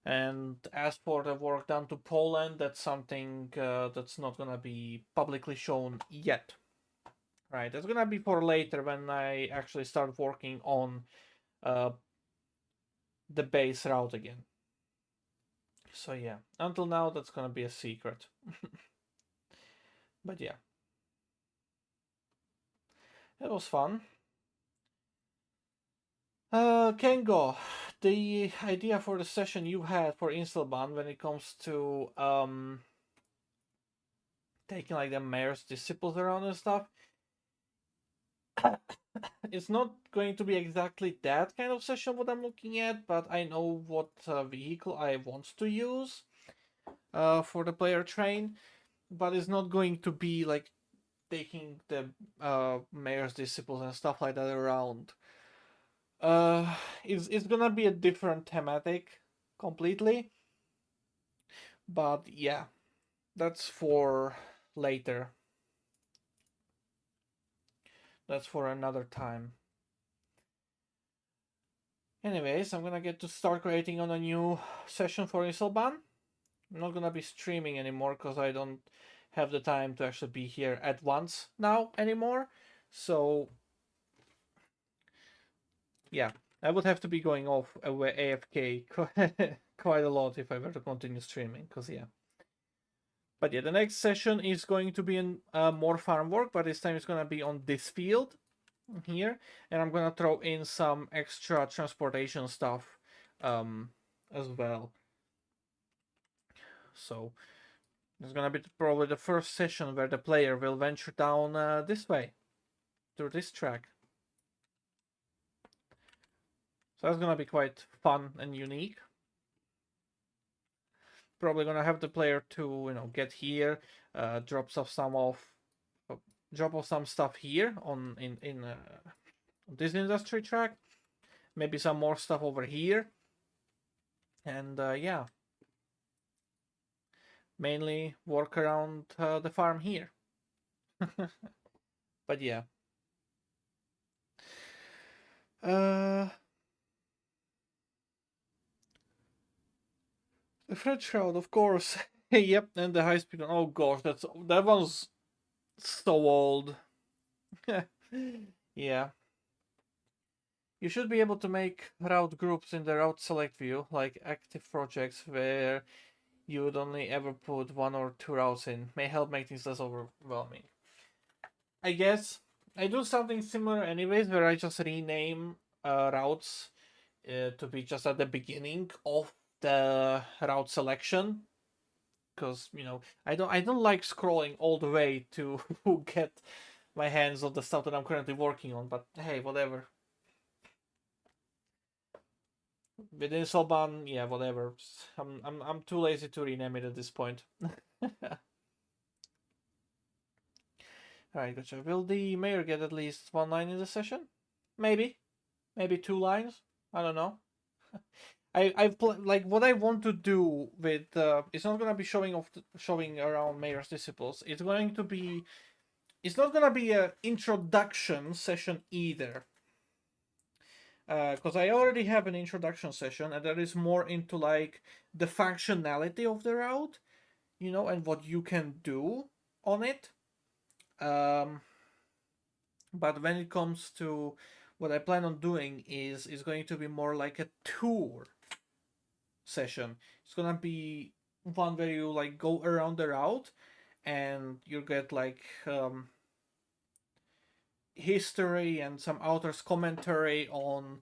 A: And as for the work done to Poland, that's something that's not gonna be publicly shown yet. Right, that's gonna be for later when I actually start working on uh, the base route again. So yeah, until now that's gonna be a secret. But yeah, it was fun. Kengo, the idea for the session you had for Instalban when it comes to taking like the mayor's disciples around and stuff, it's not going to be exactly that kind of session what I'm looking at, but I know what vehicle I want to use for the player train, but it's not going to be like taking the mayor's disciples and stuff like that around. It's gonna be a different thematic completely, but yeah, that's for later. That's for another time. Anyways, I'm gonna get to start creating on a new session for Inselban. I'm not gonna be streaming anymore because I don't have the time to actually be here at once now anymore. So yeah, I would have to be going off away AFK quite a lot if I were to continue streaming. Cause yeah. But yeah, the next session is going to be in more farm work, but this time it's gonna be on this field here, and I'm gonna throw in some extra transportation stuff as well. So it's gonna be probably the first session where the player will venture down this way through this track. So that's gonna be quite fun and unique. Probably gonna have the player to get here, drop off some stuff here on in this industry track, maybe some more stuff over here, and yeah, mainly work around the farm here. But yeah. The Fred Shroud, of course. Yep, and the high speed. Oh gosh, that one's so old. Yeah. You should be able to make route groups in the route select view, like active projects where you would only ever put one or two routes in. May help make things less overwhelming. I guess I do something similar anyways, where I just rename routes to be just at the beginning of the route selection, because I don't like scrolling all the way to get my hands on the stuff that I'm currently working on. But hey, whatever. Within Solban, yeah, whatever. I'm too lazy to rename it at this point. Alright, gotcha. Will the mayor get at least one line in the session? Maybe. Maybe 2 lines? I don't know. I've like what I want to do with it's not gonna be showing around mayor's disciples. It's not gonna be a introduction session either. Because I already have an introduction session, and that is more into like the functionality of the route, and what you can do on it. But when it comes to what I plan on doing is going to be more like a tour session. It's gonna be one where you like go around the route, and you get like history and some author's commentary on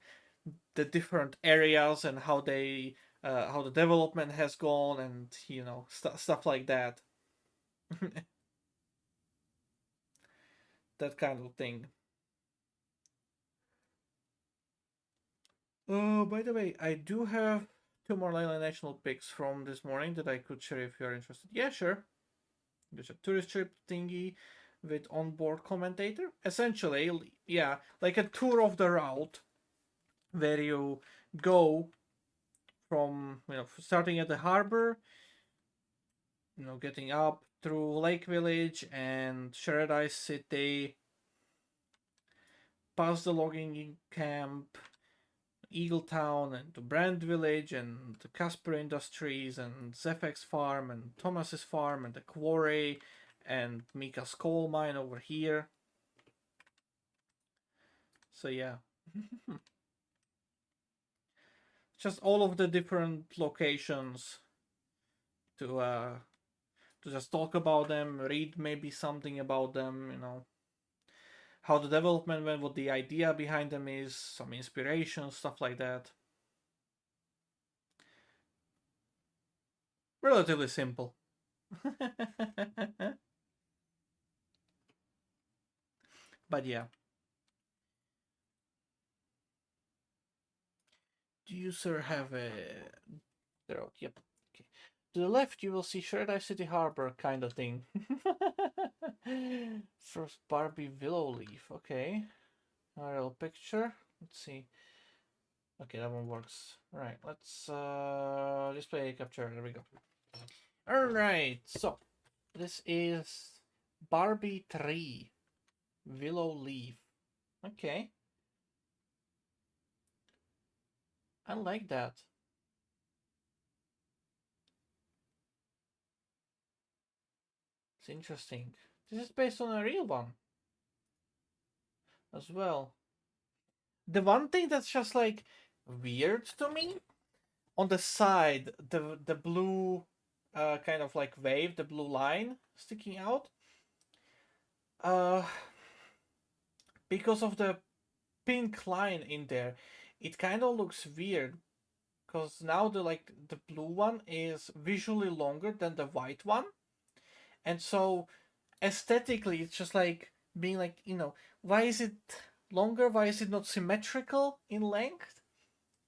A: the different areas and how the development has gone, and stuff like that. That kind of thing. Oh, by the way, I do have two more Leyland National picks from this morning that I could share if you're interested. Yeah, sure. There's a tourist trip thingy with onboard commentator. Essentially, yeah, like a tour of the route where you go from starting at the harbor, getting up through Lake Village and Paradise City, past the logging camp, Eagle Town, and to Brand Village, and the Casper Industries, and Zefek's farm, and Thomas's farm, and the quarry, and Mika's coal mine over here. So yeah. Just all of the different locations to just talk about them, read maybe something about them, how the development went, what the idea behind them is, some inspiration, stuff like that. Relatively simple. But yeah. Do you, sir, have a... There, yep. Okay. To the left, you will see Paradise City Harbor kind of thing. First Barbie Willow Leaf. Okay. Aerial picture. Let's see. Okay, that one works. Alright, let's display capture. There we go. Alright, so this is Barbie Tree Willow Leaf. Okay. I like that. It's interesting. This is based on a real one as well. The one thing that's just like weird to me, on the side, the blue kind of like wave, the blue line sticking out. Because of the pink line in there, it kind of looks weird. Because now the blue one is visually longer than the white one, and so aesthetically it's just like being like, why is it longer? Why is it not symmetrical in length?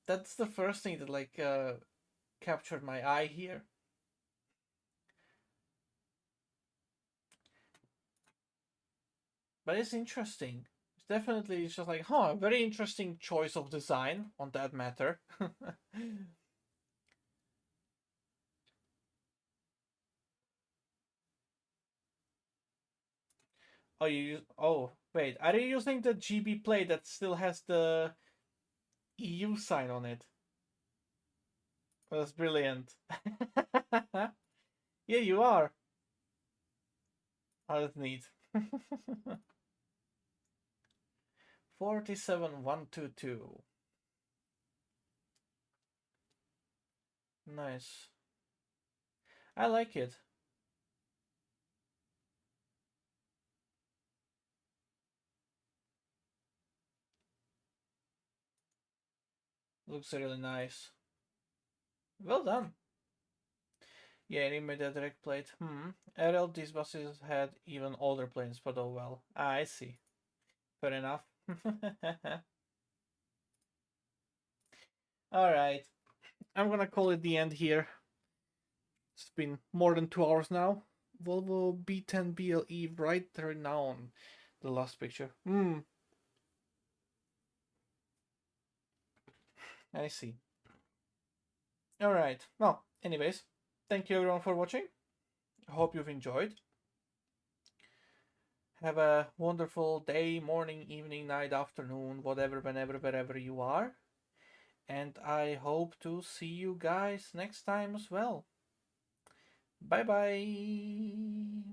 A: That's the first thing that captured my eye here. But it's interesting. It's definitely, it's just like, a very interesting choice of design on that matter. Oh, wait, are you using the GB plate that still has the EU sign on it? That's brilliant. Yeah, you are. Oh, that's neat. 47122. Nice. I like it. Looks really nice. Well done. Yeah, he made a direct plate. RL, these buses had even older planes, but oh well. I see. Fair enough. Alright. I'm gonna call it the end here. It's been more than 2 hours now. Volvo B10 BLE right there now on the last picture. I see. Alright. Well, anyways, thank you everyone for watching. I hope you've enjoyed. Have a wonderful day, morning, evening, night, afternoon, whatever, whenever, wherever you are. And I hope to see you guys next time as well. Bye bye.